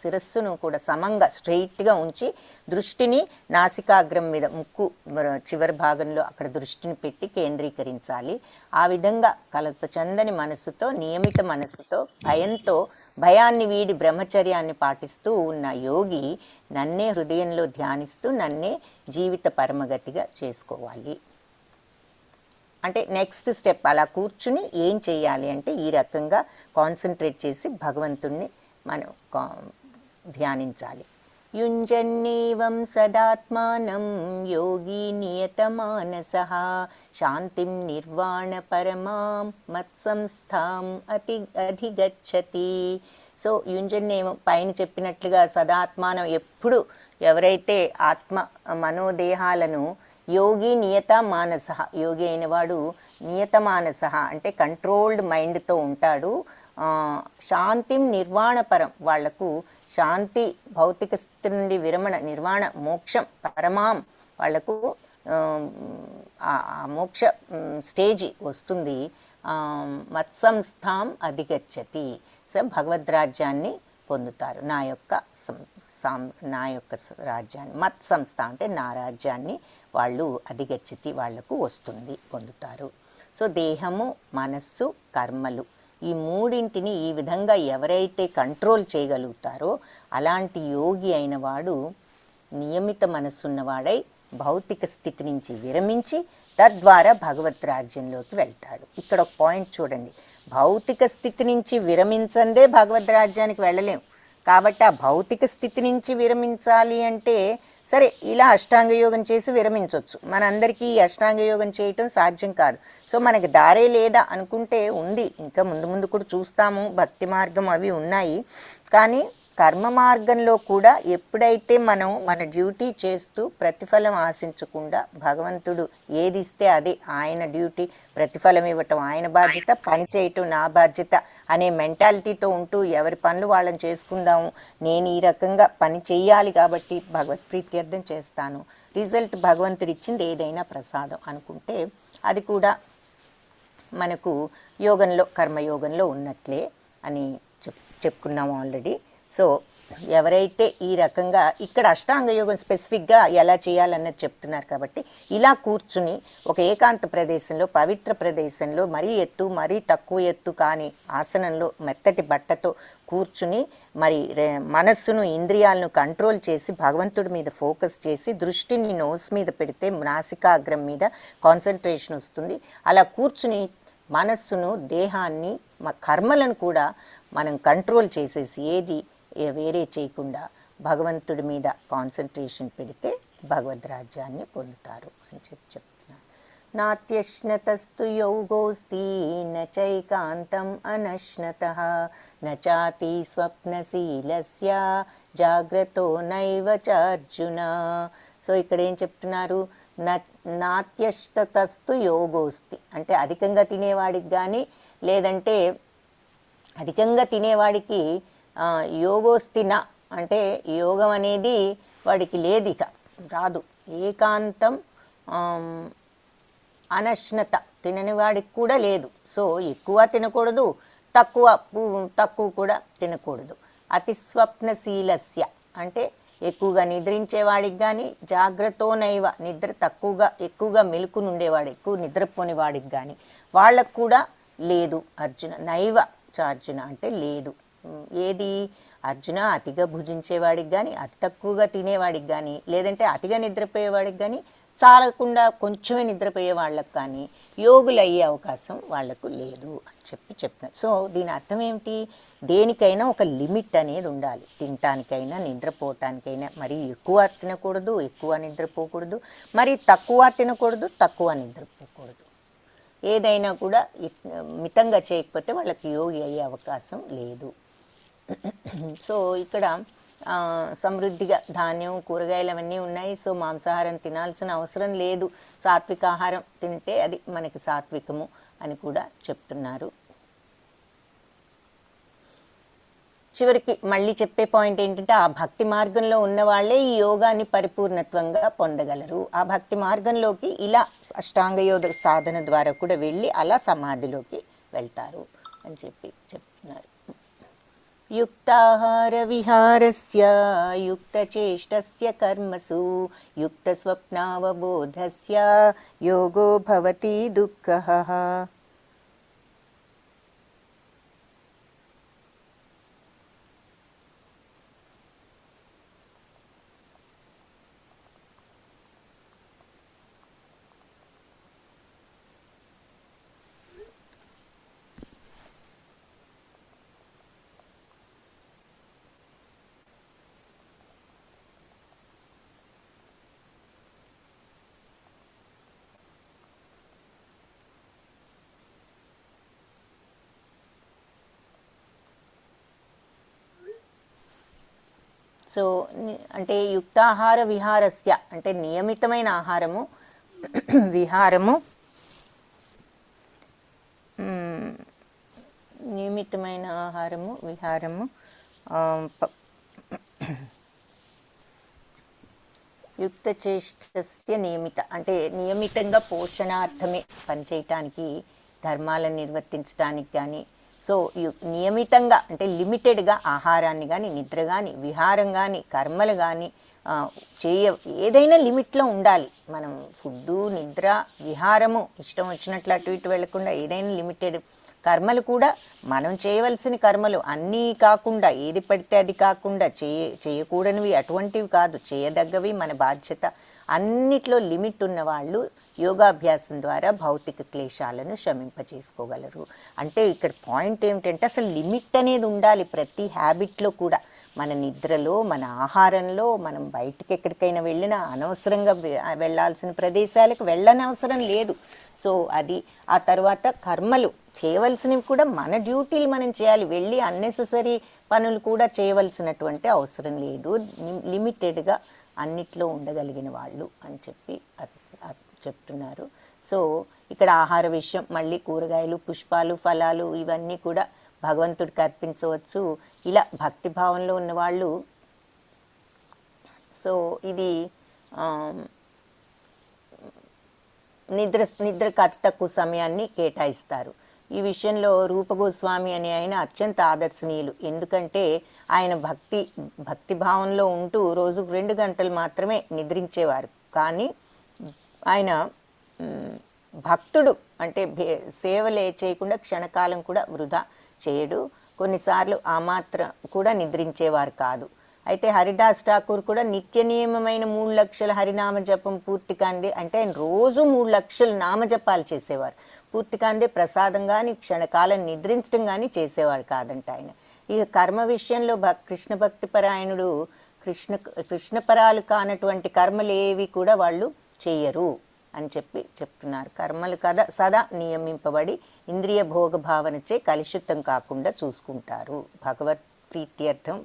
శిరస్సును కూడా సమంగా స్ట్రెయిట్గా ఉంచి దృష్టిని నాసికాగ్రం మీద ముక్కు చివరి భాగంలో అక్కడ దృష్టిని పెట్టి కేంద్రీకరించాలి. ఆ విధంగా కలత చందని మనస్సుతో, నియమిత మనస్సుతో, భయాన్ని వీడి బ్రహ్మచర్యాన్ని పాటిస్తూ ఉన్న యోగి నన్నే హృదయంలో ధ్యానిస్తూ నన్నే జీవిత పరమగతిగా చేసుకోవాలి. అంటే నెక్స్ట్ స్టెప్ అలా కూర్చుని ఏం చేయాలి అంటే ఈ రకంగా కాన్సన్ట్రేట్ చేసి భగవంతుణ్ణి మనం ధ్యానించాలి. యుంజన్నేవం సదాత్మానం యోగి నియతమానసః శాంతిం నిర్వాణ పరమాం మత్సంస్థాం అధిగచ్చతి. సో యుంజన్నేవం పైన చెప్పినట్లుగా సదాత్మానం ఎప్పుడు ఎవరైతే ఆత్మ మనోదేహాలను యోగి నియత మానస యోగి అయినవాడు నియత మానస అంటే కంట్రోల్డ్ మైండ్తో ఉంటాడు. శాంతిం నిర్వాణపరం వాళ్లకు శాంతి, భౌతిక స్థితి నుండి విరమణ, నిర్వాణ, మోక్షం, పరమాం వాళ్లకు ఆ మోక్ష స్టేజి వస్తుంది. మత్సంస్థాం అధిగచ్చతి. సో భగవద్రాజ్యాన్ని పొందుతారు, నా యొక్క నా యొక్క రాజ్యాన్ని, మత్ సంస్థ అంటే నా రాజ్యాన్ని వాళ్ళు అధిగచ్చతి, వాళ్లకు వస్తుంది, పొందుతారు. సో దేహము, మనస్సు, కర్మలు ఈ మూడింటిని ఈ విధంగా ఎవరైతే కంట్రోల్ చేయగలుగుతారో అలాంటి యోగి అయిన వాడు నియమిత మనస్సున్నవాడై భౌతిక స్థితి నుంచి విరమించి తద్వారా భగవత్ రాజ్యంలోకి వెళ్తాడు. ఇక్కడ ఒక పాయింట్ చూడండి, భౌతిక స్థితి నుంచి విరమించందే భగవద్ రాజ్యానికి వెళ్ళలేం. కాబట్టి ఆ భౌతిక స్థితి నుంచి విరమించాలి అంటే సరే ఇలా అష్టాంగ యోగం చేసి విరమించవచ్చు. మనందరికీ ఈ అష్టాంగ యోగం చేయటం సాధ్యం కాదు. సో మనకి దారే లేదా అనుకుంటే ఉంది, ఇంకా ముందు ముందు కూడా చూస్తాము, భక్తి మార్గం అవి ఉన్నాయి. కానీ కర్మ మార్గంలో కూడా ఎప్పుడైతే మనం మన డ్యూటీ చేస్తూ ప్రతిఫలం ఆశించకుండా భగవంతుడు ఏది ఇస్తే అదే ఆయన డ్యూటీ, ప్రతిఫలం ఇవ్వటం ఆయన బాధ్యత, పని చేయటం నా బాధ్యత అనే మెంటాలిటీతో ఉంటూ ఎవరి పనులు వాళ్ళని చేసుకుందాము, నేను ఈ రకంగా పని చెయ్యాలి కాబట్టి భగవత్ ప్రీత్యర్థం చేస్తాను, రిజల్ట్ భగవంతుడు ఇచ్చింది ఏదైనా ప్రసాదం అనుకుంటే అది కూడా మనకు యోగంలో, కర్మయోగంలో ఉన్నట్లే అని చెప్పుకున్నాము ఆల్రెడీ. సో ఎవరైతే ఈ రకంగా ఇక్కడ అష్టాంగ యోగం స్పెసిఫిక్గా ఎలా చేయాలన్నది చెప్తున్నారు కాబట్టి ఇలా కూర్చుని ఒక ఏకాంత ప్రదేశంలో, పవిత్ర ప్రదేశంలో, మరీ ఎత్తు మరీ తక్కువ ఎత్తు కానీ ఆసనంలో మెత్తటి బట్టతో కూర్చుని మరి మనస్సును, ఇంద్రియాలను కంట్రోల్ చేసి భగవంతుడి మీద ఫోకస్ చేసి దృష్టిని నోస్ మీద పెడితే నాసికాగ్రం మీద కాన్సన్ట్రేషన్ వస్తుంది. అలా కూర్చుని మనస్సును, దేహాన్ని, కర్మలను కూడా మనం కంట్రోల్ చేసేసి ఏది వేరే చేయకుండా భగవంతుడి మీద కాన్సన్ట్రేషన్ పెడితే భగవద్ రాజ్యాన్ని పొందుతారు అని చెప్తున్నారు. నాత్యశ్నతస్తు యోగోస్తి నచైకాంతం అనశ్నతః నచాతి స్వప్నశీలస్య జాగ్రతో నైవ చ అర్జున. సో ఇక్కడ ఏం చెప్తున్నారు, నాత్యశ్నతస్తు యోగోస్తి అంటే అధికంగా తినేవాడికి కానీ లేదంటే అధికంగా తినేవాడికి యోగోస్తిన అంటే యోగం అనేది వాడికి లేదు, ఇక రాదు. ఏకాంతం అనశ్నత తినని వాడికి కూడా లేదు. సో ఎక్కువ తినకూడదు, తక్కువ కూడా తినకూడదు. అతి స్వప్నశీలస్య అంటే ఎక్కువగా నిద్రించేవాడికి కానీ, జాగ్రత్తోనైవ నిద్ర ఎక్కువగా మెలుకునుండేవాడు, ఎక్కువ నిద్రపోని వాడికి కానీ వాళ్ళకు కూడా లేదు అర్జున. నైవ అర్జున అంటే లేదు. ఏది అర్జున, అతిగా భుజించేవాడికి కానీ, అతి తక్కువగా తినేవాడికి కానీ, లేదంటే అతిగా నిద్రపోయేవాడికి కానీ, చాలకుండా కొంచెమే నిద్రపోయే వాళ్ళకు కానీ యోగులు అయ్యే అవకాశం వాళ్లకు లేదు అని చెప్తున్నారు. సో దీని అర్థం ఏమిటి, దేనికైనా ఒక లిమిట్ అనేది ఉండాలి. తినటానికైనా, నిద్రపోవటానికైనా మరీ ఎక్కువ తినకూడదు, ఎక్కువ నిద్రపోకూడదు, మరి తక్కువ తినకూడదు, తక్కువ నిద్రపోకూడదు. ఏదైనా కూడా మితంగా చేయకపోతే వాళ్ళకి యోగి అయ్యే అవకాశం లేదు. సో ఇక్కడ సమృద్ధిగా ధాన్యం, కూరగాయలు అవన్నీ ఉన్నాయి. సో మాంసాహారం తినాల్సిన అవసరం లేదు, సాత్విక ఆహారం తింటే అది మనకి సాత్వికము అని కూడా చెప్తున్నారు. చివరికి మళ్ళీ చెప్పే పాయింట్ ఏంటంటే ఆ భక్తి మార్గంలో ఉన్న వాళ్ళే ఈ యోగాన్ని పరిపూర్ణత్వంగా పొందగలరు. ఆ భక్తి మార్గంలోకి ఇలా అష్టాంగ యోగ సాధన ద్వారా కూడా వెళ్ళి అలా సమాధిలోకి వెళ్తారు అని చెప్తున్నారు. యుక్తాహార విహారస్య యుక్తచేష్టస్య కర్మసు యుక్త స్వప్నావబోధస్య యోగో భవతి దుఃఖః. సో అంటే యుక్తాహార విహారస్య అంటే నియమితమైన ఆహారము, విహారము నియమితమైన ఆహారము, విహారము యుక్తచేష్టస్య నియమిత అంటే నియమితంగా పోషణార్థమే పనిచేయటానికి, ధర్మాలను నిర్వర్తించడానికి కానీ, సో నియమితంగా అంటే లిమిటెడ్గా ఆహారాన్ని కానీ, నిద్ర కానీ, విహారం కానీ, కర్మలు కానీ ఏదైనా లిమిట్లో ఉండాలి. మనం ఫుడ్డు, నిద్ర, విహారము ఇష్టం వచ్చినట్లు అటు ఇటు వెళ్లకుండా ఏదైనా లిమిటెడ్. కర్మలు కూడా మనం చేయవలసిన కర్మలు అన్నీ కాకుండా, ఏది పడితే అది కాకుండా, చేయకూడనివి అటువంటివి కాదు, చేయదగ్గవి మన బాధ్యత. అన్నిట్లో లిమిట్ ఉన్న వాళ్ళు యోగాభ్యాసం ద్వారా భౌతిక క్లేశాలను శమింపచేసుకోగలరు. అంటే ఇక్కడ పాయింట్ ఏమిటంటే అసలు లిమిట్ అనేది ఉండాలి ప్రతి హ్యాబిట్లో కూడా. మన నిద్రలో, మన ఆహారంలో, మనం బయటికి ఎక్కడికైనా వెళ్ళినా అనవసరంగా వెళ్ళాల్సిన ప్రదేశాలకు వెళ్ళనవసరం లేదు. సో అది. ఆ తర్వాత కర్మలు చేయవలసినవి కూడా మన డ్యూటీలు మనం చేయాలి. వెళ్ళి అన్నెసెసరీ పనులు కూడా చేయవలసినటువంటి అవసరం లేదు. లిమిటెడ్గా అన్నిట్లో ఉండగలిగిన వాళ్ళు అని చెప్పి చెప్తున్నారు. సో ఇక్కడ ఆహార విషయం మళ్ళీ కూరగాయలు, పుష్పాలు, ఫలాలు ఇవన్నీ కూడా భగవంతుడికి అర్పించవచ్చు. ఇలా భక్తిభావంలో ఉన్నవాళ్ళు. సో ఇది నిద్రకు అతి తక్కువ సమయాన్ని కేటాయిస్తారు. ఈ విషయంలో రూపగోస్వామి అనే ఆయన అత్యంత ఆదర్శనీయులు. ఎందుకంటే ఆయన భక్తిభావంలో ఉంటూ రోజుకు 2 గంటలు మాత్రమే నిద్రించేవారు. కానీ ఆయన భక్తుడు అంటే సేవలే చేయకుండా క్షణకాలం కూడా వృధా చేయడు. కొన్నిసార్లు ఆ మాత్రం కూడా నిద్రించేవారు కాదు. అయితే హరిదాస్ ఠాకూర్ కూడా నిత్య నియమమైన 3 లక్షల హరినామ జపం పూర్తి కాందే అంటే ఆయన రోజు 3 లక్షల నామజపాలు చేసేవారు. పూర్తి కాందే ప్రసాదం కానీ, క్షణకాలం నిద్రించడం కానీ చేసేవారు కాదంట ఆయన. ఇక కర్మ విషయంలో కృష్ణ భక్తి పరాయణుడు కృష్ణపరాలు కానటువంటి కర్మలు ఏవి కూడా వాళ్ళు చెయ్యరు అని చెప్తున్నారు. కర్మలు సదా నియమింపబడి ఇంద్రియ భోగ భావనచే కలుషితం కాకుండా చూసుకుంటారు. భగవత్ ప్రీత్యర్థం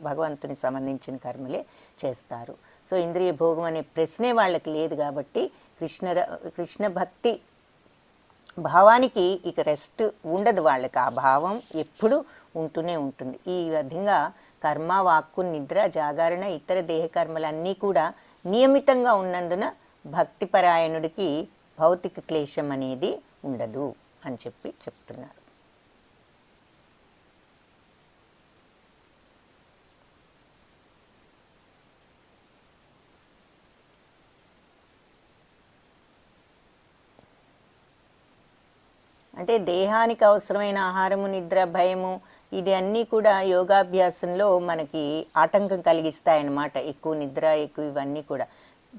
భగవంతుని సంబంధించిన కర్మలే చేస్తారు. సో ఇంద్రియ భోగం అనే ప్రశ్నే వాళ్ళకి లేదు కాబట్టి కృష్ణ భక్తి భావానికి ఇక రెస్ట్ ఉండదు వాళ్ళకి. ఆ భావం ఎప్పుడు ఉంటూనే ఉంటుంది. ఈ విధంగా కర్మ, వాక్కు, నిద్ర, జాగరణ, ఇతర దేహ కర్మలన్నీ కూడా నియమితంగా ఉన్నందున భక్తిపరాయణుడికి భౌతిక క్లేశం అనేది ఉండదు అని చెప్తున్నారు. అంటే దేహానికి అవసరమైన ఆహారము, నిద్ర, భయము ఇది అన్నీ కూడా యోగాభ్యాసంలో మనకి ఆటంకం కలిగిస్తాయన్నమాట. ఎక్కువ నిద్ర, ఎక్కువ ఇవన్నీ కూడా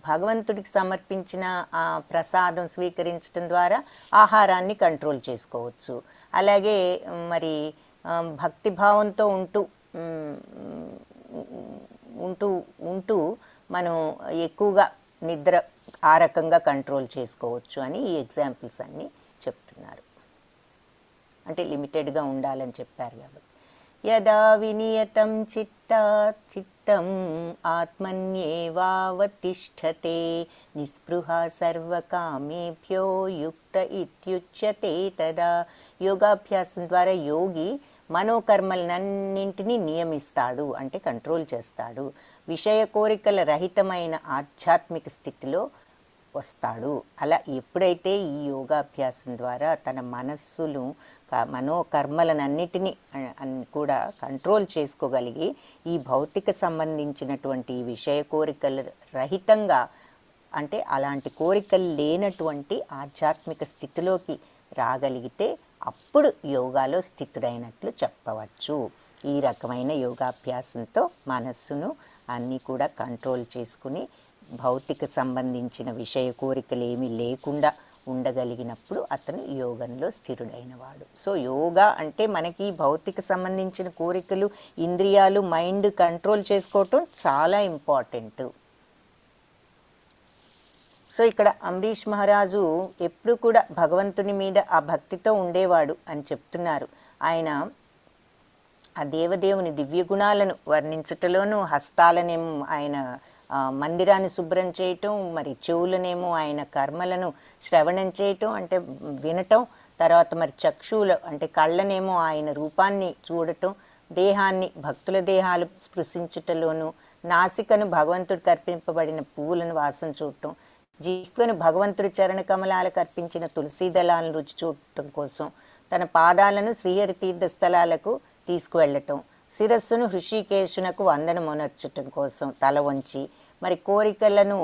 భగవంతుడికి సమర్పించిన ఆ ప్రసాదం స్వీకరించడం ద్వారా ఆహారాన్ని కంట్రోల్ చేసుకోవచ్చు. అలాగే మరి భక్తిభావంతో ఉంటూ మనం ఎక్కువగా నిద్ర ఆ రకంగా కంట్రోల్ చేసుకోవచ్చు అని ఈ ఎగ్జాంపుల్స్ అన్నీ చెప్తున్నారు. అంటే లిమిటెడ్గా ఉండాలని చెప్పారు కాబట్టి. యదా వినియతం చిత్తం ఆత్మన్యేవావతిష్ఠతే నిస్పృహ సర్వకామేభ్యో యుక్త ఇత్యుచ్యతే తదా. యోగాభ్యాసం ద్వారా యోగి మనోకర్మలన్నింటినీ నియమిస్తాడు, అంటే కంట్రోల్ చేస్తాడు. విషయ కోరికల రహితమైన ఆధ్యాత్మిక స్థితిలో వస్తాడు. అలా ఎప్పుడైతే ఈ యోగాభ్యాసం ద్వారా తన మనస్సును, మనోకర్మలనన్నిటినీ కూడా కంట్రోల్ చేసుకోగలిగి ఈ భౌతిక సంబంధించినటువంటి విషయ కోరికల రహితంగా, అంటే అలాంటి కోరికలు లేనటువంటి ఆధ్యాత్మిక స్థితిలోకి రాగలిగితే అప్పుడు యోగాలో స్థితుడైనట్లు చెప్పవచ్చు. ఈ రకమైన యోగాభ్యాసంతో మనస్సును అన్నీ కూడా కంట్రోల్ చేసుకుని భౌతిక సంబంధించిన విషయ కోరికలు ఏమీ లేకుండా ఉండగలిగినప్పుడు అతను యోగంలో స్థిరుడైనవాడు. సో యోగా అంటే మనకి భౌతిక సంబంధించిన కోరికలు, ఇంద్రియాలు, మైండ్ కంట్రోల్ చేసుకోవటం చాలా ఇంపార్టెంట్. సో ఇక్కడ అంబరీష్ మహారాజు ఎప్పుడు కూడా భగవంతుని మీద ఆ భక్తితో ఉండేవాడు అని చెప్తున్నారు. ఆయన ఆ దేవదేవుని దివ్య గుణాలను వర్ణించటలోనూ, హస్తాలనేమో ఆయన మందిరాన్ని శుభ్రం చేయటం, మరి చెవులనేమో ఆయన కర్మలను శ్రవణం చేయటం అంటే వినటం, తర్వాత మరి చక్షువులు అంటే కళ్ళనేమో ఆయన రూపాన్ని చూడటం, దేహాన్ని భక్తుల దేహాలు స్పృశించుటలోను, నాసికను భగవంతుడికి అర్పింపబడిన పువ్వులను వాసన చూడటం, జిహ్వను భగవంతుడి చరణ కమలాలకు అర్పించిన తులసీ దళాలను రుచి చూడటం కోసం, తన పాదాలను శ్రీహరి తీర్థ స్థలాలకు తీసుకువెళ్ళటం, శిరస్సును హృషికేశునకు వందనమునర్చటం కోసం తల వంచి, మరి కోరికలను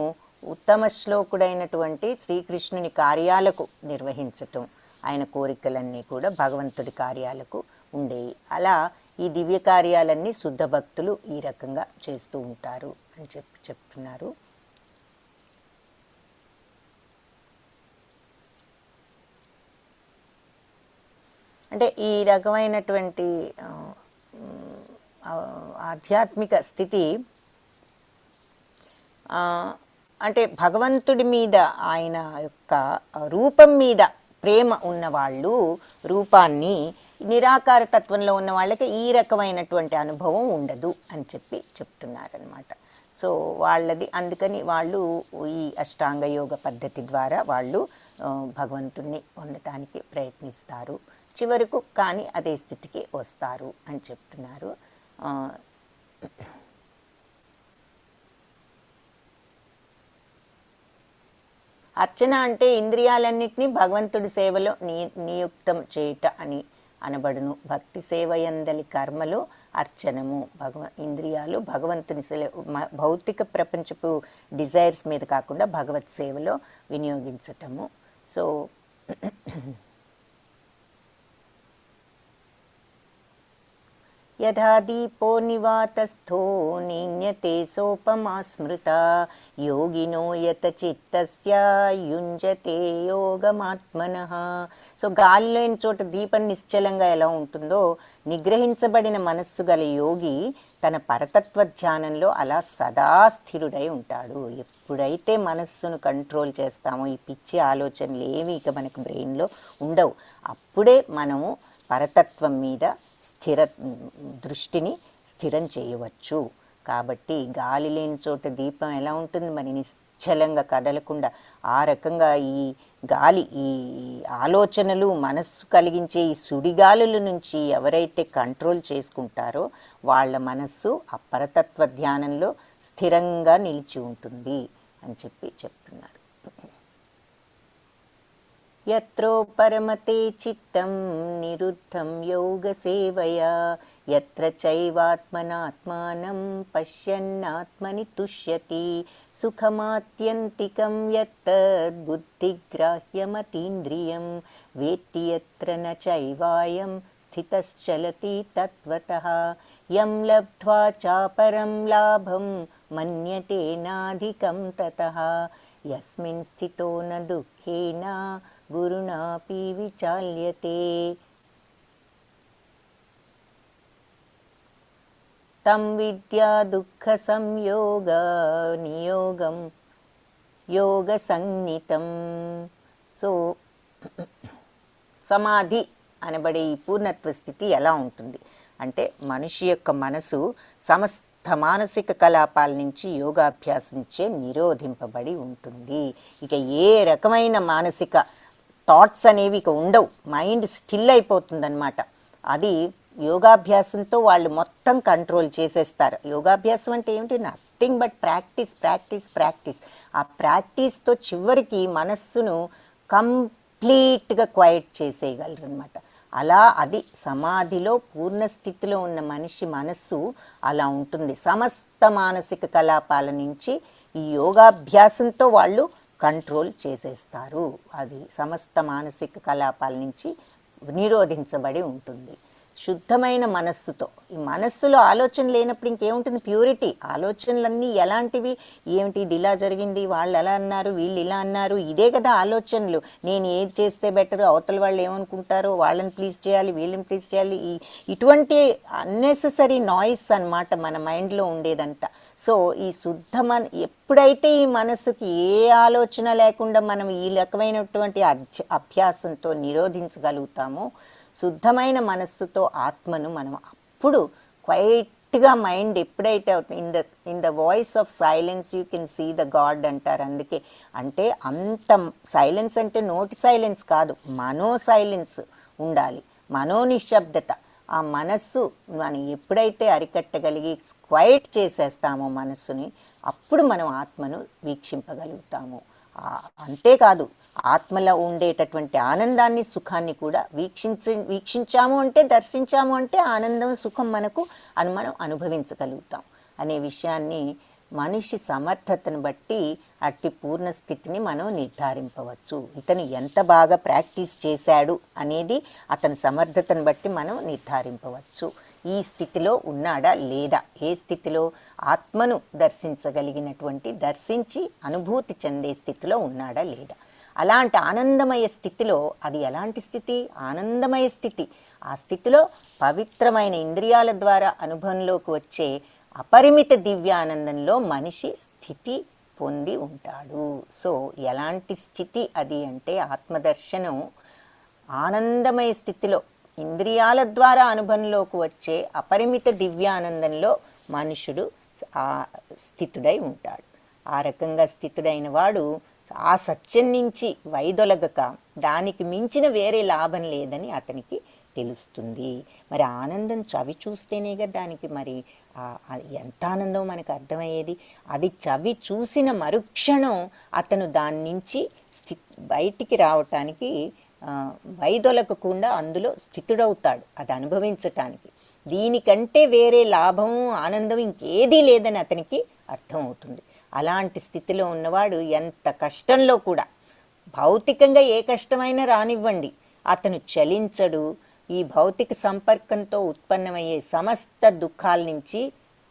ఉత్తమ శ్లోకుడైనటువంటి శ్రీకృష్ణుని కార్యాలకు నిర్వహించటం, ఆయన కోరికలన్నీ కూడా భగవంతుడి కార్యాలకు ఉండేవి. అలా ఈ దివ్య కార్యాలన్నీ శుద్ధ భక్తులు ఈ రకంగా చేస్తూ ఉంటారు అని చెప్తున్నారు. అంటే ఈ రకమైనటువంటి ఆధ్యాత్మిక స్థితి అంటే భగవంతుడి మీద, ఆయన యొక్క రూపం మీద ప్రేమ ఉన్నవాళ్ళు రూపాన్ని, నిరాకార తత్వంలో ఉన్న వాళ్ళకి ఈ రకమైనటువంటి అనుభవం ఉండదు అని చెప్తున్నారనమాట. సో వాళ్ళది, అందుకని వాళ్ళు ఈ అష్టాంగ యోగ పద్ధతి ద్వారా వాళ్ళు భగవంతుణ్ణి పొందటానికి ప్రయత్నిస్తారు చివరకు, కానీ అదే స్థితికి వస్తారు అని చెప్తున్నారు. అర్చన అంటే ఇంద్రియాలన్నింటినీ భగవంతుడి సేవలో నియుక్తం చేయుట అని అనబడును. భక్తి సేవయందలి కర్మలో అర్చనము. ఇంద్రియాలు భగవంతుని భౌతిక ప్రపంచపు డిజైర్స్ మీద కాకుండా భగవత్ సేవలో వినియోగించటము. సో యథా దీపో నివాతస్థో నీన్యతే సోపమా స్మృతా యోగినో యత చిత్తస్య యుంజతే యోగమాత్మనః. సో గాలిలోని చోట దీపం నిశ్చలంగా ఎలా ఉంటుందో, నిగ్రహించబడిన మనస్సు గల యోగి తన పరతత్వ ధ్యానంలో అలా సదా స్థిరుడై ఉంటాడు. ఎప్పుడైతే మనస్సును కంట్రోల్ చేస్తామో ఈ పిచ్చి ఆలోచనలు ఏవి ఇక మనకు బ్రెయిన్లో ఉండవు. అప్పుడే మనము పరతత్వం మీద దృష్టిని స్థిరం చేయవచ్చు. కాబట్టి గాలి లేని చోట దీపం ఎలా ఉంటుంది, మరి నిశ్చలంగా కదలకుండా. ఆ రకంగా ఈ గాలి, ఈ ఆలోచనలు, మనస్సు కలిగించే ఈ సుడిగాలుల నుంచి ఎవరైతే కంట్రోల్ చేసుకుంటారో వాళ్ళ మనస్సు ఆ పరతత్వ ధ్యానంలో స్థిరంగా నిలిచి ఉంటుంది అని చెప్తున్నారు. యత్రో పరమతే చిత్తం నిరుద్ధం యోగ సేవయా యత్ర చైవాత్మనాత్మానం పశ్యన్నాత్మని తుష్యతి సుఖమాత్యంతికం యత్తద్ బుద్ధిగ్రాహ్యమతీంద్రియం వేత్తి యత్ర న చైవాయం స్థితశ్చలతి తత్వతః యం లబ్ధ్వా చాపరం లాభం మన్యతే నాధికం తతః యస్మిన్ స్థితో న దుఃఖేన గురుణాపి విచాల్యతే. తం విద్యా దుఃఖ సంయోగ నియోగం యోగ సంజ్ఞితం. సో సమాధి అనబడే ఈ పూర్ణత్వ స్థితి ఎలా ఉంటుంది అంటే, మనిషి యొక్క మనసు సమస్త మానసిక కలాపాల నుంచి యోగాభ్యాసించే నిరోధింపబడి ఉంటుంది. ఇక ఏ రకమైన మానసిక థాట్స్ అనేవి ఇక ఉండవు. మైండ్ స్టిల్ అయిపోతుందన్నమాట. అది యోగాభ్యాసంతో వాళ్ళు మొత్తం కంట్రోల్ చేసేస్తారు. యోగాభ్యాసం అంటే ఏమిటి? Nothing but practice practice practice. ఆ ప్రాక్టీస్తో చివరికి మనస్సును కంప్లీట్గా క్వైట్ చేసేయగలరు అనమాట. అలా అది సమాధిలో పూర్ణస్థితిలో ఉన్న మనిషి మనస్సు అలా ఉంటుంది. సమస్త మానసిక కలాపాల నుంచి ఈ యోగాభ్యాసంతో వాళ్ళు కంట్రోల్ చేసేస్తారు. అది సమస్త మానసిక కలాపాల నుంచి నిరోధించబడి ఉంటుంది శుద్ధమైన మనస్సుతో. ఈ మనస్సులో ఆలోచన లేనప్పుడు ఇంకేముంటుంది? ప్యూరిటీ. ఆలోచనలన్నీ ఎలాంటివి? ఏమిటి ఇది ఇలా జరిగింది, వాళ్ళు అలా అన్నారు, వీళ్ళు ఇలా అన్నారు, ఇదే కదా ఆలోచనలు. నేను ఏది చేస్తే బెటర్, అవతల వాళ్ళు ఏమనుకుంటారో, వాళ్ళని ప్లీజ్ చేయాలి, వీళ్ళని ప్లీజ్ చేయాలి, ఇటువంటి అన్నెసెసరీ నాయిస్ అన్నమాట మన మైండ్లో ఉండేదంతా. సో ఈ ఎప్పుడైతే ఈ మనసుకి ఏ ఆలోచన లేకుండా మనం ఈ రకమైనటువంటి అభ్యాసంతో నిరోధించగలుగుతామో, శుద్ధమైన మనస్సుతో ఆత్మను మనం అప్పుడు క్వైట్గా మైండ్ ఎప్పుడైతే అవుతుంది, in the voice of silence you can see the god అంటారు. అందుకే అంటే అంత సైలెన్స్ అంటే నోటి సైలెన్స్ కాదు, మనో సైలెన్స్ ఉండాలి, మనో నిశ్శబ్దత. ఆ మనస్సు మనం ఎప్పుడైతే అరికట్టగలిగి క్వైట్ చేసేస్తామో మనస్సుని, అప్పుడు మనం ఆత్మను వీక్షింపగలుగుతాము. అంతేకాదు ఆత్మలో ఉండేటటువంటి ఆనందాన్ని సుఖాన్ని కూడా వీక్షించాము అంటే, దర్శించాము అంటే ఆనందం సుఖం మనకు మనం అనుభవించగలుగుతాం అనే విషయాన్ని మనిషి సమర్థతను బట్టి అట్టి పూర్ణ స్థితిని మనం నిర్ధారింపవచ్చు. ఇతను ఎంత బాగా ప్రాక్టీస్ చేశాడు అనేది అతని సమర్థతను బట్టి మనం నిర్ధారింపవచ్చు. ఈ స్థితిలో ఉన్నాడా లేదా, ఏ స్థితిలో ఆత్మను దర్శించగలిగినటువంటి, దర్శించి అనుభూతి చెందే స్థితిలో ఉన్నాడా లేదా. అలాంటి ఆనందమయ స్థితిలో, అది ఎలాంటి స్థితి? ఆనందమయ స్థితి. ఆ స్థితిలో పవిత్రమైన ఇంద్రియాల ద్వారా అనుభవంలోకి వచ్చే అపరిమిత దివ్యానందంలో మనిషి స్థితి పొంది ఉంటాడు. సో ఎలాంటి స్థితి అది అంటే, ఆత్మదర్శనం ఆనందమయ స్థితిలో ఇంద్రియాల ద్వారా అనుభవంలోకి వచ్చే అపరిమిత దివ్యానందంలో మనుషుడు స్థితుడై ఉంటాడు. ఆ రకంగా స్థితుడైన వాడు ఆ సత్యం నుంచి వైదొలగక దానికి మించిన వేరే లాభం లేదని అతనికి తెలుస్తుంది. మరి ఆనందం చవి చూస్తేనే కదా దానికి మరి ఎంత ఆనందం మనకు అర్థమయ్యేది. అది చవి చూసిన మరుక్షణం అతను దాని నుంచి బయటికి రావటానికి వైదొలగకుండా అందులో స్థితుడవుతాడు, అది అనుభవించటానికి. దీనికంటే వేరే లాభం ఆనందం ఇంకేదీ లేదని అతనికి అర్థమవుతుంది. అలాంటి స్థితిలో ఉన్నవాడు ఎంత కష్టంలో కూడా, భౌతికంగా ఏ కష్టమైనా రానివ్వండి, అతను చలించడు. ఈ భౌతిక సంపర్కంతో ఉత్పన్నమయ్యే సమస్త దుఃఖాల నుంచి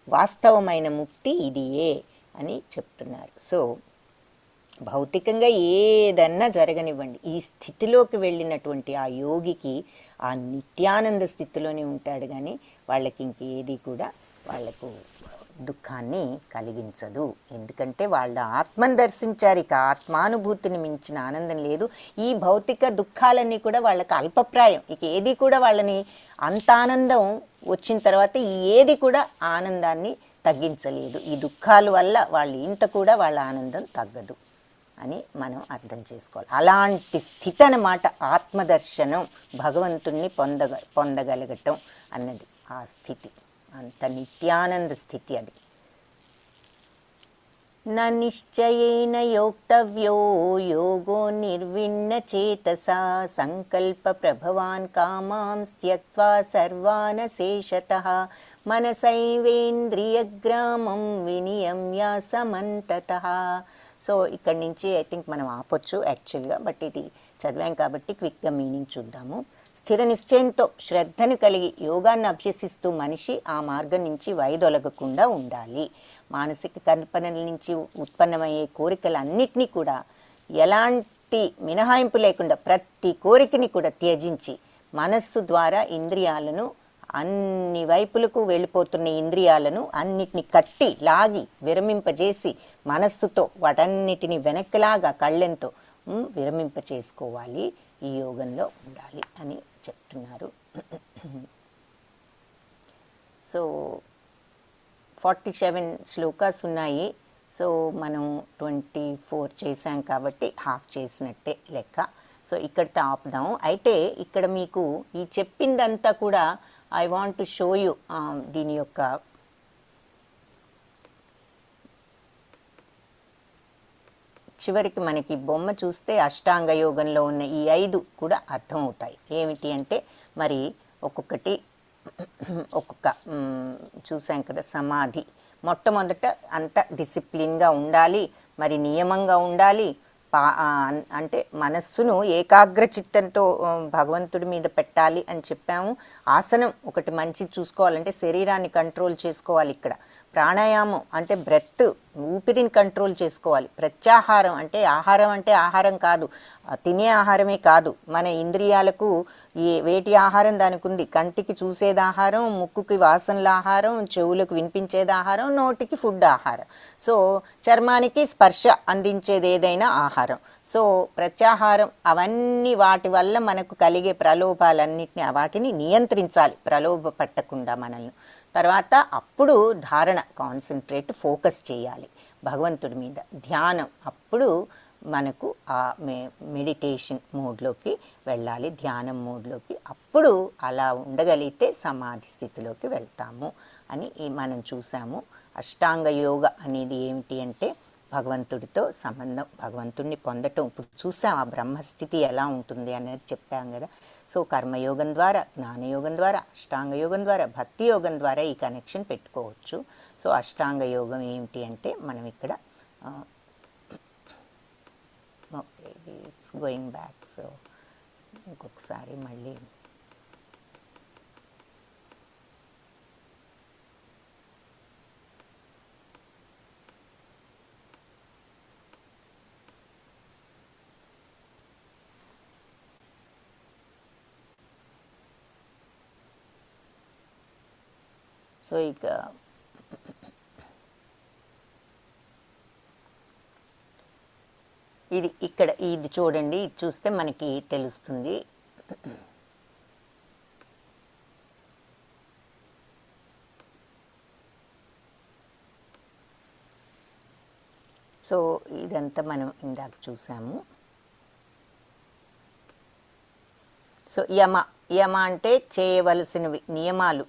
వాస్తవమైన ముక్తి ఇదియే అని చెప్తున్నారు. సో భౌతికంగా ఏదన్నా జరగనివ్వండి, ఈ స్థితిలోకి వెళ్ళినటువంటి ఆ యోగికి ఆ నిత్యానంద స్థితిలోనే ఉంటాడు. కానీ వాళ్ళకి ఇంకేది కూడా వాళ్లకు దుఃఖాన్ని కలిగించదు. ఎందుకంటే వాళ్ళ ఆత్మను దర్శించారు. ఇక ఆత్మానుభూతిని మించిన ఆనందం లేదు. ఈ భౌతిక దుఃఖాలన్నీ కూడా వాళ్ళకి అల్పప్రాయం. ఇక ఏది కూడా వాళ్ళని, అంత ఆనందం వచ్చిన తర్వాత ఏది కూడా ఆనందాన్ని తగ్గించలేదు. ఈ దుఃఖాల వల్ల వాళ్ళు ఇంత కూడా వాళ్ళ ఆనందం తగ్గదు అని మనం అర్థం చేసుకోవాలి. అలాంటి స్థితి అన్నమాట ఆత్మదర్శనం, భగవంతుణ్ణి పొందగలగటం అన్నది ఆ స్థితి. అంత నిత్యానంద స్థితి అది. న నిశ్చయేన యోక్తవ్యో యోగో నిర్విణ్ణ చేతసా సంకల్ప ప్రభవాన్ కామాం త్యక్త్వా సర్వాన్ శేషతః మనసైవేంద్రియగ్రామం వినియమ్య సమంతతః. సో ఇక్కడి నుంచి ఐ థింక్ మనం ఆపొచ్చు యాక్చువల్గా, బట్ ఇది చదివాం కాబట్టి క్విక్గా మీనింగ్ చూద్దాము. స్థిర నిశ్చయంతో శ్రద్ధను కలిగి యోగాన్ని అభ్యసిస్తూ మనిషి ఆ మార్గం నుంచి వైదొలగకుండా ఉండాలి. మానసిక కల్పనల నుంచి ఉత్పన్నమయ్యే కోరికలన్నిటినీ కూడా ఎలాంటి మినహాయింపు లేకుండా ప్రతి కోరికని కూడా త్యజించి మనస్సు ద్వారా ఇంద్రియాలను, అన్ని వైపులకు వెళ్ళిపోతున్న ఇంద్రియాలను అన్నిటిని కట్టి లాగి విరమింపజేసి మనస్సుతో వాటన్నిటిని వెనక్కిలాగా కళ్ళెంతో విరమింపచేసుకోవాలి, ఈ యోగంలో ఉండాలి అని చెప్తున్నారు. సో 47 శ్లోకాస్ ఉన్నాయి. సో మనం 24 చేసాం కాబట్టి హాఫ్ చేసినట్టే లెక్క. సో ఇక్కడితో ఆపుదాం. అయితే ఇక్కడ మీకు ఈ చెప్పిందంతా కూడా I want to show you దీని యొక్క చివరికి మనకి బొమ్మ చూస్తే అష్టాంగ యోగంలో ఉన్న ఈ 5 కూడా అర్థమవుతాయి. ఏమిటి అంటే మరి ఒక్కొక్కటి ఒక్కొక్క చూసాం కదా. సమాధి మొట్టమొదట అంత డిసిప్లిన్గా ఉండాలి, మరి నియమంగా ఉండాలి. అంటే మనస్సును ఏకాగ్ర చిత్తంతో భగవంతుడి మీద పెట్టాలి అని చెప్పాము. ఆసనం ఒకటి మంచి చూసుకోవాలంటే శరీరాన్ని కంట్రోల్ చేసుకోవాలి. ఇక్కడ ప్రాణాయామం అంటే బ్రెత్, ఊపిరిని కంట్రోల్ చేసుకోవాలి. ప్రత్యాహారం అంటే ఆహారం కాదు, తినే ఆహారమే కాదు. మన ఇంద్రియాలకు వేటి ఆహారం దానికి ఉంది. కంటికి చూసేది ఆహారం, ముక్కుకి వాసనల ఆహారం, చెవులకు వినిపించేది ఆహారం, నోటికి ఫుడ్ ఆహారం. సో చర్మానికి స్పర్శ అందించేది ఏదైనా ఆహారం. సో ప్రత్యాహారం అవన్నీ వాటి వల్ల మనకు కలిగే ప్రలోభాలన్నింటినీ వాటిని నియంత్రించాలి, ప్రలోభ పట్టకుండా మనల్ని. తర్వాత అప్పుడు ధారణ, కాన్సన్ట్రేట్, ఫోకస్ చేయాలి భగవంతుడి మీద. ధ్యానం అప్పుడు మనకు ఆ మెడిటేషన్ మోడ్లోకి వెళ్ళాలి, ధ్యానం మోడ్లోకి. అప్పుడు అలా ఉండగలిగితే సమాధి స్థితిలోకి వెళ్తాము అని మనం చూసాము. అష్టాంగ యోగ అనేది ఏమిటి అంటే భగవంతుడితో సంబంధం, భగవంతుడిని పొందటం. ఇప్పుడు చూసాం ఆ బ్రహ్మస్థితి ఎలా ఉంటుంది అనేది చెప్పాం కదా. సో కర్మయోగం ద్వారా, జ్ఞానయోగం ద్వారా, అష్టాంగ యోగం ద్వారా, భక్తి యోగం ద్వారా ఈ కనెక్షన్ పెట్టుకోవచ్చు. సో అష్టాంగ యోగం ఏమిటి అంటే మనం ఇక్కడ okay it's going back. So ఇంకొకసారి మళ్ళీ సో ఇక ఇది ఇక్కడ ఇది చూడండి, ఇది చూస్తే మనకి తెలుస్తుంది. సో ఇదంతా మనం ఇందాక చూసాము. సో యమ అంటే చేయవలసినవి, నియమాలు,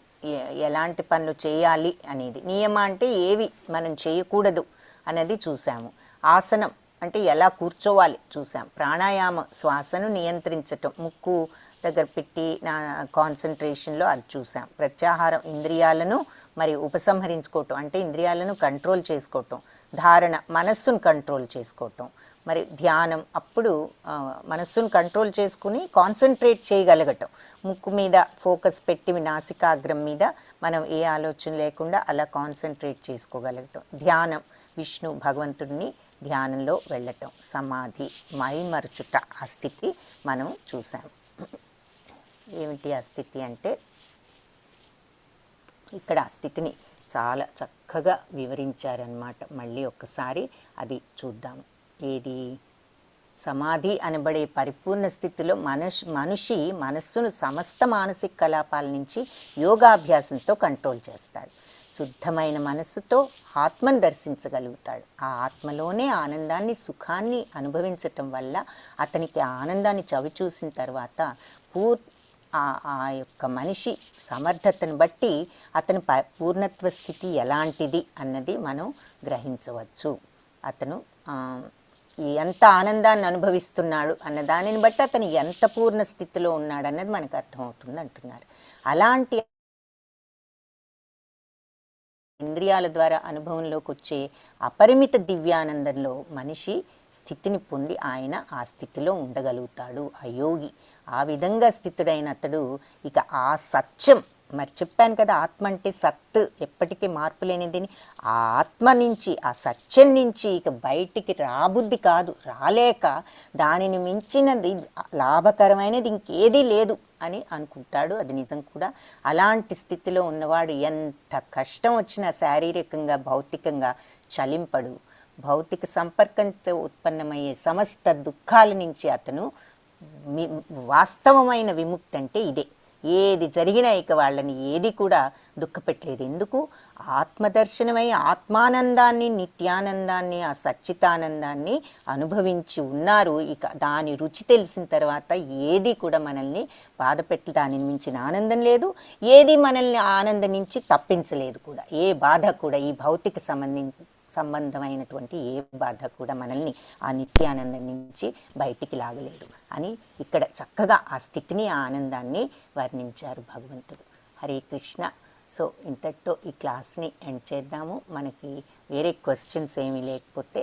ఎలాంటి పనులు చేయాలి అనేది. నియమ అంటే ఏవి మనం చేయకూడదు అనేది చూసాము. ఆసనం అంటే ఎలా కూర్చోవాలి చూసాం. ప్రాణాయామం శ్వాసను నియంత్రించటం, ముక్కు దగ్గర పెట్టి నా కాన్సన్ట్రేషన్లో అది చూసాం. ప్రత్యాహారం ఇంద్రియాలను మరి ఉపసంహరించుకోవటం అంటే ఇంద్రియాలను కంట్రోల్ చేసుకోవటం. ధారణ మనస్సును కంట్రోల్ చేసుకోవటం. మరి ధ్యానం అప్పుడు మనస్సును కంట్రోల్ చేసుకుని కాన్సన్ట్రేట్ చేయగలగటం. ముక్కు మీద ఫోకస్ పెట్టి నాసికాగ్రం మీద మనం ఏ ఆలోచన లేకుండా అలా కాన్సన్ట్రేట్ చేసుకోగలగటం. ధ్యానం విష్ణు భగవంతుడిని ధ్యానంలో వెళ్ళటం. సమాధి మైమరుచుట, ఆ స్థితి మనం చూసాం. ఏమిటి ఆ స్థితి అంటే ఇక్కడ ఆ స్థితిని చాలా చక్కగా వివరించారన్నమాట. మళ్ళీ ఒక్కసారి అది చూద్దాం. ఏది సమాధి అనబడే పరిపూర్ణ స్థితిలో మనిషి మనస్సును సమస్త మానసిక కలాపాల నుంచి యోగాభ్యాసంతో కంట్రోల్ చేస్తాడు. శుద్ధమైన మనస్సుతో ఆత్మను దర్శించగలుగుతాడు. ఆ ఆత్మలోనే ఆనందాన్ని, సుఖాన్ని అనుభవించటం వల్ల అతనికి ఆనందాన్ని చవిచూసిన తర్వాత ఆ యొక్క మనిషి సమర్థతను బట్టి అతని పూర్ణత్వ స్థితి ఎలాంటిది అన్నది మనం గ్రహించవచ్చు. అతను ఎంత ఆనందాన్ని అనుభవిస్తున్నాడు అన్న దానిని బట్టి అతను ఎంత పూర్ణ స్థితిలో ఉన్నాడు అన్నది మనకు అర్థమవుతుంది అంటున్నారు. అలాంటి ఇంద్రియాల ద్వారా అనుభవంలోకి వచ్చే అపరిమిత దివ్యానందంలో మనిషి స్థితిని పొంది ఆయన ఆ స్థితిలో ఉండగలుగుతాడు, ఆ యోగి. ఆ విధంగా స్థితుడైన అతడు ఇక ఆ సత్యం, మరి చెప్పాను కదా ఆత్మ అంటే సత్, ఎప్పటికీ మార్పు లేనిదని. ఆ ఆత్మ నుంచి, ఆ సత్యం నుంచి ఇక బయటికి రాబుద్ధి కాదు, రాలేక దానిని మించినది లాభకరమైనది ఇంకేదీ లేదు అని అనుకుంటాడు. అది నిజం కూడా. అలాంటి స్థితిలో ఉన్నవాడు ఎంత కష్టం వచ్చినా శారీరకంగా భౌతికంగా చలింపడు. భౌతిక సంపర్కంతో ఉత్పన్నమయ్యే సమస్త దుఃఖాల నుంచి అతను వాస్తవమైన విముక్తి అంటే ఇదే. ఏది జరిగినా ఇక వాళ్ళని ఏది కూడా దుఃఖపెట్టలేదు. ఎందుకు? ఆత్మదర్శనమై ఆత్మానందాన్ని, నిత్యానందాన్ని, ఆ సచ్చితానందాన్ని అనుభవించి ఉన్నారు. ఇక దాని రుచి తెలిసిన తర్వాత ఏది కూడా మనల్ని బాధపెట్టి దానిని మించిన ఆనందం లేదు, ఏది మనల్ని ఆనందం నుంచి తప్పించలేదు కూడా. ఏ బాధ కూడా, ఈ భౌతిక సంబంధమైనటువంటి ఏ బాధ కూడా మనల్ని ఆ నిత్యానందం నుంచి బయటికి లాగలేదు అని ఇక్కడ చక్కగా ఆ స్థితిని, ఆ ఆనందాన్ని వర్ణించారు భగవంతుడు. హరే కృష్ణ. సో ఇంతటితో ఈ క్లాస్ని ఎండ్ చేద్దాము. మనకి వేరే క్వశ్చన్స్ ఏమీ లేకపోతే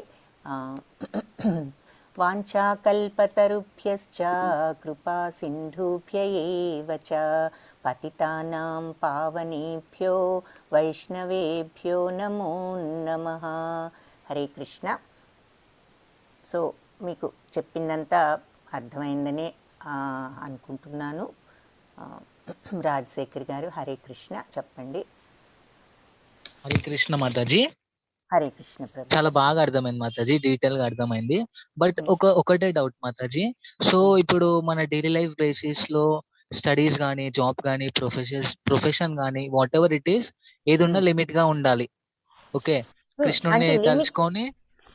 వాంఛాకల్పతరుభ్యశ్చ కృపా సింధుభ్య ఏవ చ పతితానాం పావనేభ్యో వైష్ణవేభ్యో నమో నమః. హరే కృష్ణ. సో మీకు చెప్పిందంతా అర్థమైందనే అనుకుంటున్నాను. రాజశేఖర్ గారు హరే కృష్ణ చెప్పండి. హరే కృష్ణ మాతాజీ. హరే కృష్ణ ప్రభు. చాలా బాగా అర్థమైంది మాతాజీ, డీటెయిల్ గా అర్థమైంది. బట్ ఒకటే డౌట్ మాతాజీ. సో ఇప్పుడు మన డైలీ లైఫ్ బేసిస్ లో స్టడీస్ కానీ, జాబ్ కానీ, ప్రొఫెషన్ కానీ, వాట్ ఎవర్ ఇట్ ఈస్, ఏది ఉన్నా లిమిట్ గా ఉండాలి. ఓకే, కృష్ణుడిని తలుచుకొని.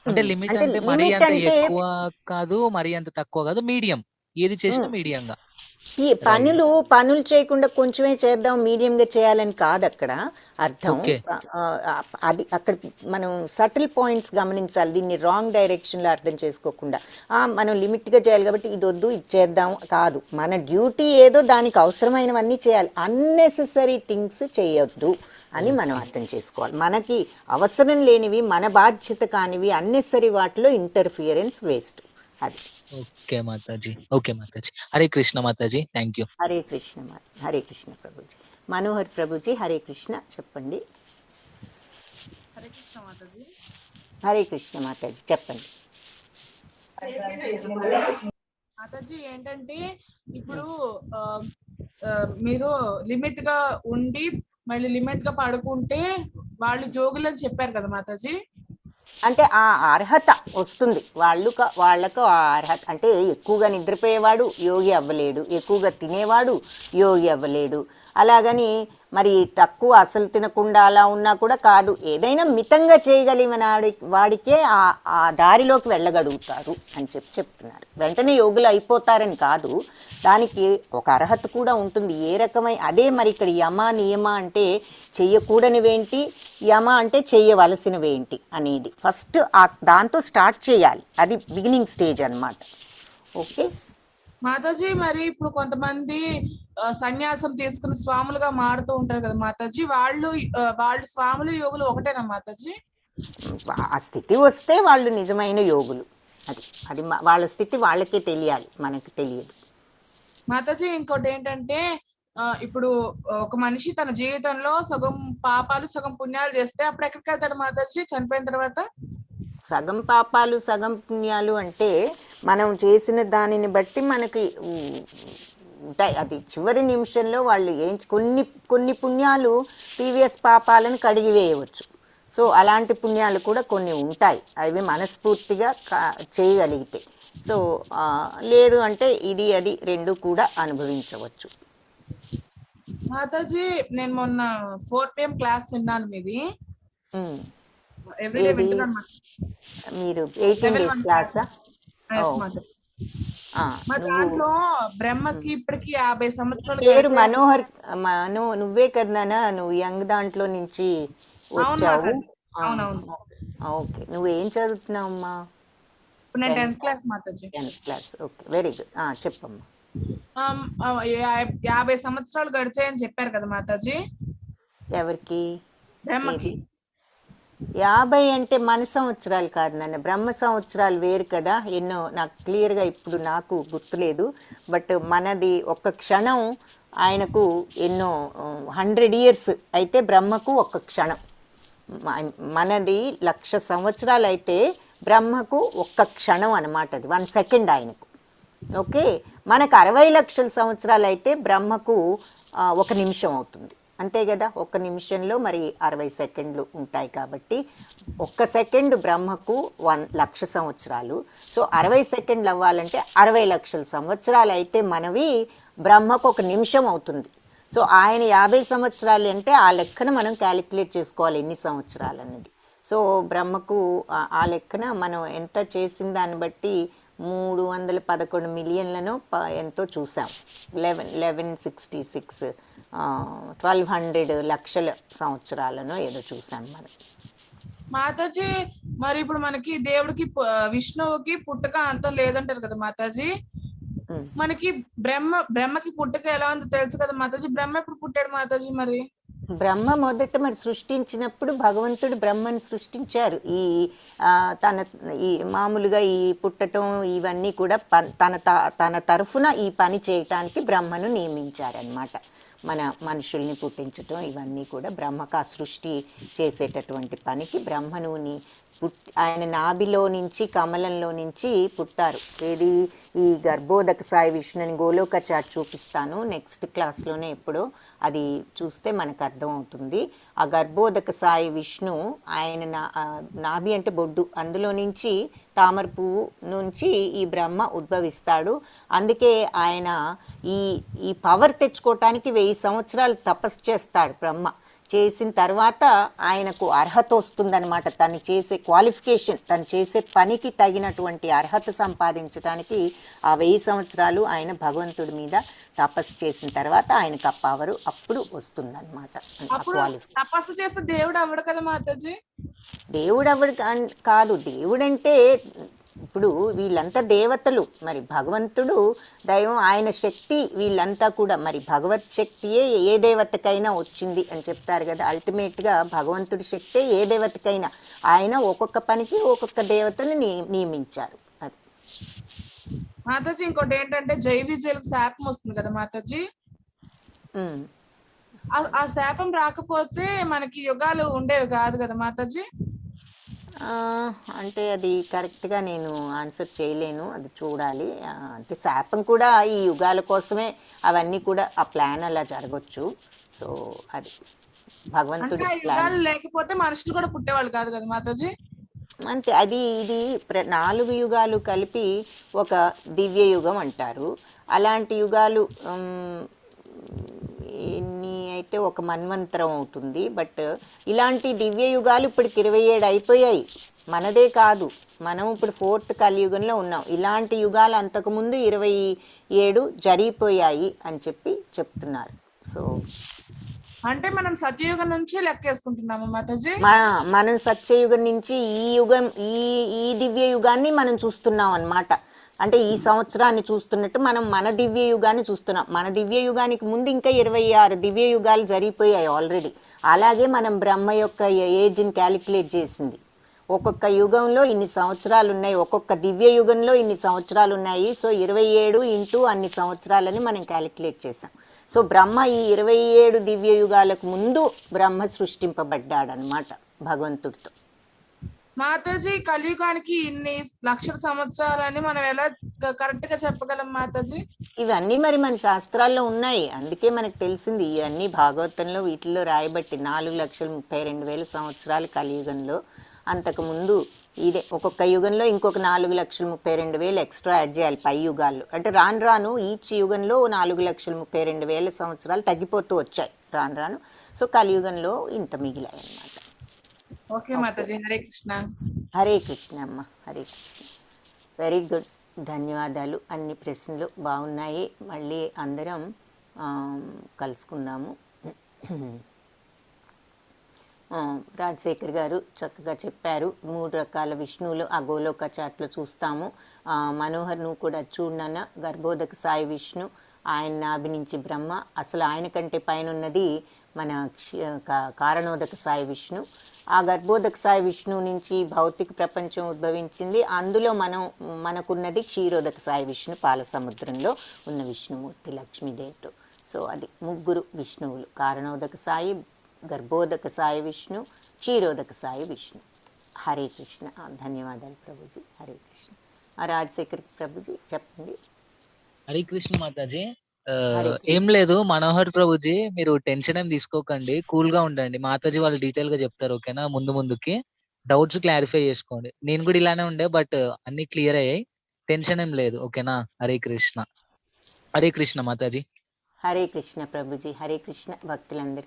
అంటే లిమిట్ అంటే మరీ అంత ఎక్కువ కాదు, మరీ అంత తక్కువ కాదు, మీడియం. ఏది చేసినా మీడియంగా. ఈ పనులు చేయకుండా కొంచెమే చేద్దాం, మీడియంగా చేయాలని కాదు అక్కడ అర్థం. ఓకే. అది అక్కడ మనం సటిల్ పాయింట్స్ గమనించాలి. దీన్ని రాంగ్ డైరెక్షన్లో అర్థం చేసుకోకుండా మనం లిమిట్గా చేయాలి కాబట్టి ఇది వద్దు ఇది చేద్దాం కాదు. మన డ్యూటీ ఏదో దానికి అవసరమైనవన్నీ చేయాలి, అన్నెసెసరీ థింగ్స్ చేయొద్దు అని మనం అర్థం చేసుకోవాలి. మనకి అవసరం లేనివి, మన బాధ్యత కానివి, అన్నెసరీ వాటిలో ఇంటర్ఫియరెన్స్ వేస్ట్. అది. Okay Mataji. Okay Mataji. Hare Krishna Mataji. Thank you. Hare Krishna Hare Krishna Prabhuji. Manohar Prabhuji Hare Krishna చెప్పండి. హరే కృష్ణ మాతాజీ. హరే కృష్ణ మాతాజీ చెప్పండి. మాతాజీ ఏంటంటే ఇప్పుడు ఆ, ఆ, మీరు లిమిట్ గా ఉండి మళ్ళీ లిమిట్ గా పడుకుంటే వాళ్ళు జోగులు అని చెప్పారు కదా మాతాజీ. అంటే ఆ అర్హత వస్తుంది వాళ్ళకు ఆ అర్హత. అంటే ఎక్కువగా నిద్రపోయేవాడు యోగి అవ్వలేడు, ఎక్కువగా తినేవాడు యోగి అవ్వలేడు. అలాగని మరి తక్కువ అసలు తినకుండా అలా ఉన్నా కూడా కాదు. ఏదైనా మితంగా చేయగలిగిన వాడికే ఆ దారిలోకి వెళ్ళగలుగుతారు అని చెప్తున్నారు. వెంటనే యోగులు అయిపోతారని కాదు, దానికి ఒక అర్హత కూడా ఉంటుంది. ఏ రకమైన అదే మరి ఇక్కడ యమ నియమ అంటే చెయ్యకూడనివేంటి, యమ అంటే చెయ్యవలసినవేంటి అనేది ఫస్ట్ దాంతో స్టార్ట్ చేయాలి. అది బిగినింగ్ స్టేజ్ అన్నమాట. ఓకే మాతాజీ మరి ఇప్పుడు కొంతమంది సన్యాసం తీసుకుని స్వాములుగా మారుతూ ఉంటారు కదా మాతాజీ, వాళ్ళు స్వాములు యోగులు ఒకటేనా మాతాజీ? ఆ స్థితి వస్తే వాళ్ళు నిజమైన యోగులు. అది అది వాళ్ళ స్థితి వాళ్ళకే తెలియాలి, మనకి తెలియదు. మాతాజీ ఇంకోటి ఏంటంటే ఇప్పుడు ఒక మనిషి తన జీవితంలో సగం పాపాలు సగం పుణ్యాలు చేస్తే అప్పుడు ఎక్కడికి వెళ్తాడు మాతాజీ చనిపోయిన తర్వాత? సగం పాపాలు సగం పుణ్యాలు అంటే మనం చేసిన దానిని బట్టి మనకి ఉంటాయి. అది చివరి నిమిషంలో వాళ్ళు కొన్ని పుణ్యాలు ప్రీవియస్ పాపాలను కడిగివేయవచ్చు. సో అలాంటి పుణ్యాలు కూడా కొన్ని ఉంటాయి, అవి మనస్ఫూర్తిగా చేయగలిగితే. సో లేదు అంటే ఇది అది రెండు కూడా అనుభవించవచ్చు. మాతాజీ నేను మొన్న 4 PM క్లాస్ విన్నాను మీది. మీరు 18 days క్లాసా? దాంట్లో బ్రహ్మకి ఇప్పటికి 50 సంవత్సరాలు. పేరు మనోహర్. నువ్వే కదా, నువ్వు యంగ్ దాంట్లో నుంచి వచ్చావు. ఓకే, నువ్వేం చదువుతున్నావమ్మా? నేను 10th class Mataji. 10th class. Okay, very good. చెప్పమ్మా. 50 సంవత్సరాలు గడిచాయని చెప్పారు కదా మాతాజీ. ఎవరికి? బ్రహ్మకి. 50 అంటే మన సంవత్సరాలు కాదు నాన్న, బ్రహ్మ సంవత్సరాలు వేరు కదా. ఎన్నో నాకు క్లియర్గా ఇప్పుడు నాకు గుర్తులేదు. బట్ మనది ఒక్క క్షణం ఆయనకు ఎన్నో 100 years అయితే బ్రహ్మకు ఒక్క క్షణం. మనది 1,00,000 సంవత్సరాలు అయితే బ్రహ్మకు ఒక్క క్షణం అన్నమాట. అది 1 second ఆయనకు. ఓకే, మనకు 60 లక్షల సంవత్సరాలు అయితే బ్రహ్మకు 1 నిమిషం అవుతుంది, అంతే కదా. 1 నిమిషంలో మరి 60 సెకండ్లు ఉంటాయి కాబట్టి 1 సెకండ్ బ్రహ్మకు 1,00,000 సంవత్సరాలు. సో 60 సెకండ్లు అవ్వాలంటే 60 లక్షల సంవత్సరాలు అయితే మనవి బ్రహ్మకు 1 నిమిషం అవుతుంది. సో ఆయన 50 సంవత్సరాలు అంటే ఆ లెక్కన మనం క్యాలిక్యులేట్ చేసుకోవాలి ఎన్ని సంవత్సరాలు అన్నది. సో బ్రహ్మకు ఆ లెక్కన మనం ఎంత చేసిన దాన్ని బట్టి 311 మిలియన్లను ఎంతో చూసాం. 1166 1200 లక్షల సంవత్సరాలను ఏదో చూసాం మనం. మాతాజీ మరి ఇప్పుడు మనకి దేవుడికి విష్ణువుకి పుట్టుక అంతం లేదంటారు కదా మాతాజీ. మనకి బ్రహ్మకి పుట్టుక ఎలా ఉందో తెలుసు కదా మాతాజీ. బ్రహ్మ ఎప్పుడు పుట్టాడు మాతాజీ? మరి బ్రహ్మ మొదట మరి సృష్టించినప్పుడు భగవంతుడు బ్రహ్మను సృష్టించారు. ఈ మామూలుగా ఈ పుట్టటం ఇవన్నీ కూడా తన తరఫున ఈ పని చేయటానికి బ్రహ్మను నియమించారనమాట. మన మనుషుల్ని పుట్టించటం ఇవన్నీ కూడా బ్రహ్మకు ఆ సృష్టి చేసేటటువంటి పనికి బ్రహ్మను ఆయన నాభిలో నుంచి కమలంలో నుంచి పుట్టారు. ఏది ఈ గర్భోదక సాయి విష్ణుని గోలోక చాట్ చూపిస్తాను నెక్స్ట్ క్లాస్లోనే ఎప్పుడో, అది చూస్తే మనకు అర్థమవుతుంది. ఆ గర్భోదక సాయి విష్ణు ఆయన నాభి అంటే బొడ్డు, అందులో నుంచి తామర పువ్వు నుంచి ఈ బ్రహ్మ ఉద్భవిస్తాడు. అందుకే ఆయన ఈ పవర్ తెచ్చుకోవటానికి 1000 సంవత్సరాలు తపస్సు చేస్తాడు బ్రహ్మ. చేసిన తర్వాత ఆయనకు అర్హత వస్తుందన్నమాట. తను చేసే క్వాలిఫికేషన్, తను చేసే పనికి తగినటువంటి అర్హత సంపాదించడానికి ఆ 1000 సంవత్సరాలు ఆయన భగవంతుడి మీద తపస్సు చేసిన తర్వాత ఆయనకు ఆ పవర్ అప్పుడు వస్తుందన్నమాట. ఆ అప్పుడు క్వాలిఫై తపస్సు చేస్తే దేవుడు అవ్వడు కదా మాతాజీ. దేవుడు ఎవడు కాదు. దేవుడంటే ఇప్పుడు వీళ్ళంతా దేవతలు, మరి భగవంతుడు దైవం, ఆయన శక్తి వీళ్ళంతా కూడా. మరి భగవత్ శక్తియే ఏ దేవతకైనా వచ్చింది అని చెప్తారు కదా. అల్టిమేట్గా భగవంతుడి శక్తే ఏ దేవతకైనా. ఆయన ఒక్కొక్క పనికి ఒక్కొక్క దేవతను నియమించారు. అది మాతాజీ ఇంకోటి ఏంటంటే జై విజయులకు శాపం వస్తుంది కదా మాతాజీ. ఉమ్. ఆ శాపం రాకపోతే మనకి యుగాలు ఉండేవి కాదు కదా మాతాజీ. ఆ, అంటే అది కరెక్ట్గా నేను ఆన్సర్ చేయలేను, అది చూడాలి. అంటే శాపం కూడా ఈ యుగాల కోసమే, అవన్నీ కూడా ఆ ప్లాన్ అలా జరగచ్చు. సో అది అంటే భగవంతుడి ఆ ప్లాన్. యుగాలు లేకపోతే మనుషులు కూడా పుట్టేవాళ్ళు కాదు కదా మాతాజీ. అంతే, అది ఇది 4 యుగాలు కలిపి ఒక దివ్య యుగం అంటారు. అలాంటి యుగాలు ఎన్ని అయితే ఒక మన్వంతరం అవుతుంది. బట్ ఇలాంటి దివ్య యుగాలు ఇప్పటికి 27 అయిపోయాయి. మనదే కాదు, మనం ఇప్పుడు 4th కలియుగంలో ఉన్నాం. ఇలాంటి యుగాలు అంతకుముందు 27 జరిగిపోయాయి అని చెప్తున్నారు. సో అంటే మనం సత్యయుగం నుంచి లెక్కేసుకుంటున్నాము మాతాజీ. మనం సత్యయుగం నుంచి ఈ దివ్య యుగాన్ని మనం చూస్తున్నాం అన్నమాట. అంటే ఈ సంవత్సరాన్ని చూస్తున్నట్టు మనం మన దివ్య యుగాన్ని చూస్తున్నాం. మన దివ్య యుగానికి ముందు ఇంకా 26 దివ్య యుగాలు జరిగిపోయాయి ఆల్రెడీ. అలాగే మనం బ్రహ్మ యొక్క ఏజ్ని క్యాలిక్యులేట్ చేసింది. ఒక్కొక్క యుగంలో ఇన్ని సంవత్సరాలు ఉన్నాయి, ఒక్కొక్క దివ్య యుగంలో ఇన్ని సంవత్సరాలు ఉన్నాయి. సో 27 ఇంటూ అన్ని సంవత్సరాలని మనం క్యాలిక్యులేట్ చేసాం. సో బ్రహ్మ ఈ 27 దివ్య యుగాలకు ముందు బ్రహ్మ సృష్టింపబడ్డాడనమాట భగవంతుడితో. మాతాజీ కలియుగానికి ఇన్ని లక్షల సంవత్సరాలని మనం ఎలా కరెక్ట్ గా చెప్పగలం మాతాజీ? ఇవన్నీ మరి మన శాస్త్రాల్లో ఉన్నాయి, అందుకే మనకు తెలిసింది. ఇవన్నీ భాగవతంలో వీటిల్లో రాయబట్టి 4,32,000 సంవత్సరాలు కలియుగంలో. అంతకుముందు ఇదే ఒక్కొక్క యుగంలో ఇంకొక 4,32,000 ఎక్స్ట్రా యాడ్ చేయాలి పై యుగాల్లో. అంటే రాను రాను ఈచ్ యుగంలో 4,32,000 సంవత్సరాలు తగ్గిపోతూ వచ్చాయి రాను రాను. సో కలియుగంలో ఇంత మిగిలాయి అన్నమాట. ఓకే మాతాజీ, హరే కృష్ణ. హరే కృష్ణ అమ్మ, హరే కృష్ణ. వెరీ గుడ్, ధన్యవాదాలు. అన్ని ప్రశ్నలు బాగున్నాయి. మళ్ళీ అందరం కలుసుకుందాము. రాజశేఖర్ గారు చక్కగా చెప్పారు. 3 రకాల విష్ణువులు ఆ గోలోక చాట్లో చూస్తాము. మనోహర్ నువ్వు కూడా చూడన్న గర్భోదక సాయి విష్ణు, ఆయన నాభి నుంచి బ్రహ్మ, అసలు ఆయన కంటే పైన ఉన్నది మన కారణోదక సాయి విష్ణు. ఆ గర్భోదక సాయి విష్ణువు నుంచి భౌతిక ప్రపంచం ఉద్భవించింది. అందులో మనకున్నది క్షీరోదక సాయి విష్ణు, పాల సముద్రంలో ఉన్న విష్ణుమూర్తి లక్ష్మీదేవితో. సో అది 3 విష్ణువులు: కారణోదక సాయి, గర్భోదక సాయి విష్ణు, క్షీరోదక సాయి విష్ణు. హరే కృష్ణ. ధన్యవాదాలు ప్రభుజీ. హరే కృష్ణ. రాజశేఖర్ ప్రభుజీ చెప్పండి. హరే కృష్ణ మాతాజీ. ఏం లేదు మనోహర్ ప్రభుజీ, మీరు టెన్షన్ ఏం తీసుకోకండి, కూల్ గా ఉండండి. మాతాజీ వాళ్ళు డీటెయిల్ గా చెప్తారు, ఓకేనా? ముందుకి డౌట్స్ క్లారిఫై చేసుకోండి. నేను కూడా ఇలానే ఉండే, బట్ అన్ని క్లియర్ అయ్యాయి. టెన్షన్ ఏం లేదు, ఓకేనా? హరే కృష్ణ. హరే కృష్ణ మాతాజీ. హరే కృష్ణ ప్రభుజీ. హరే కృష్ణ భక్తులందరికీ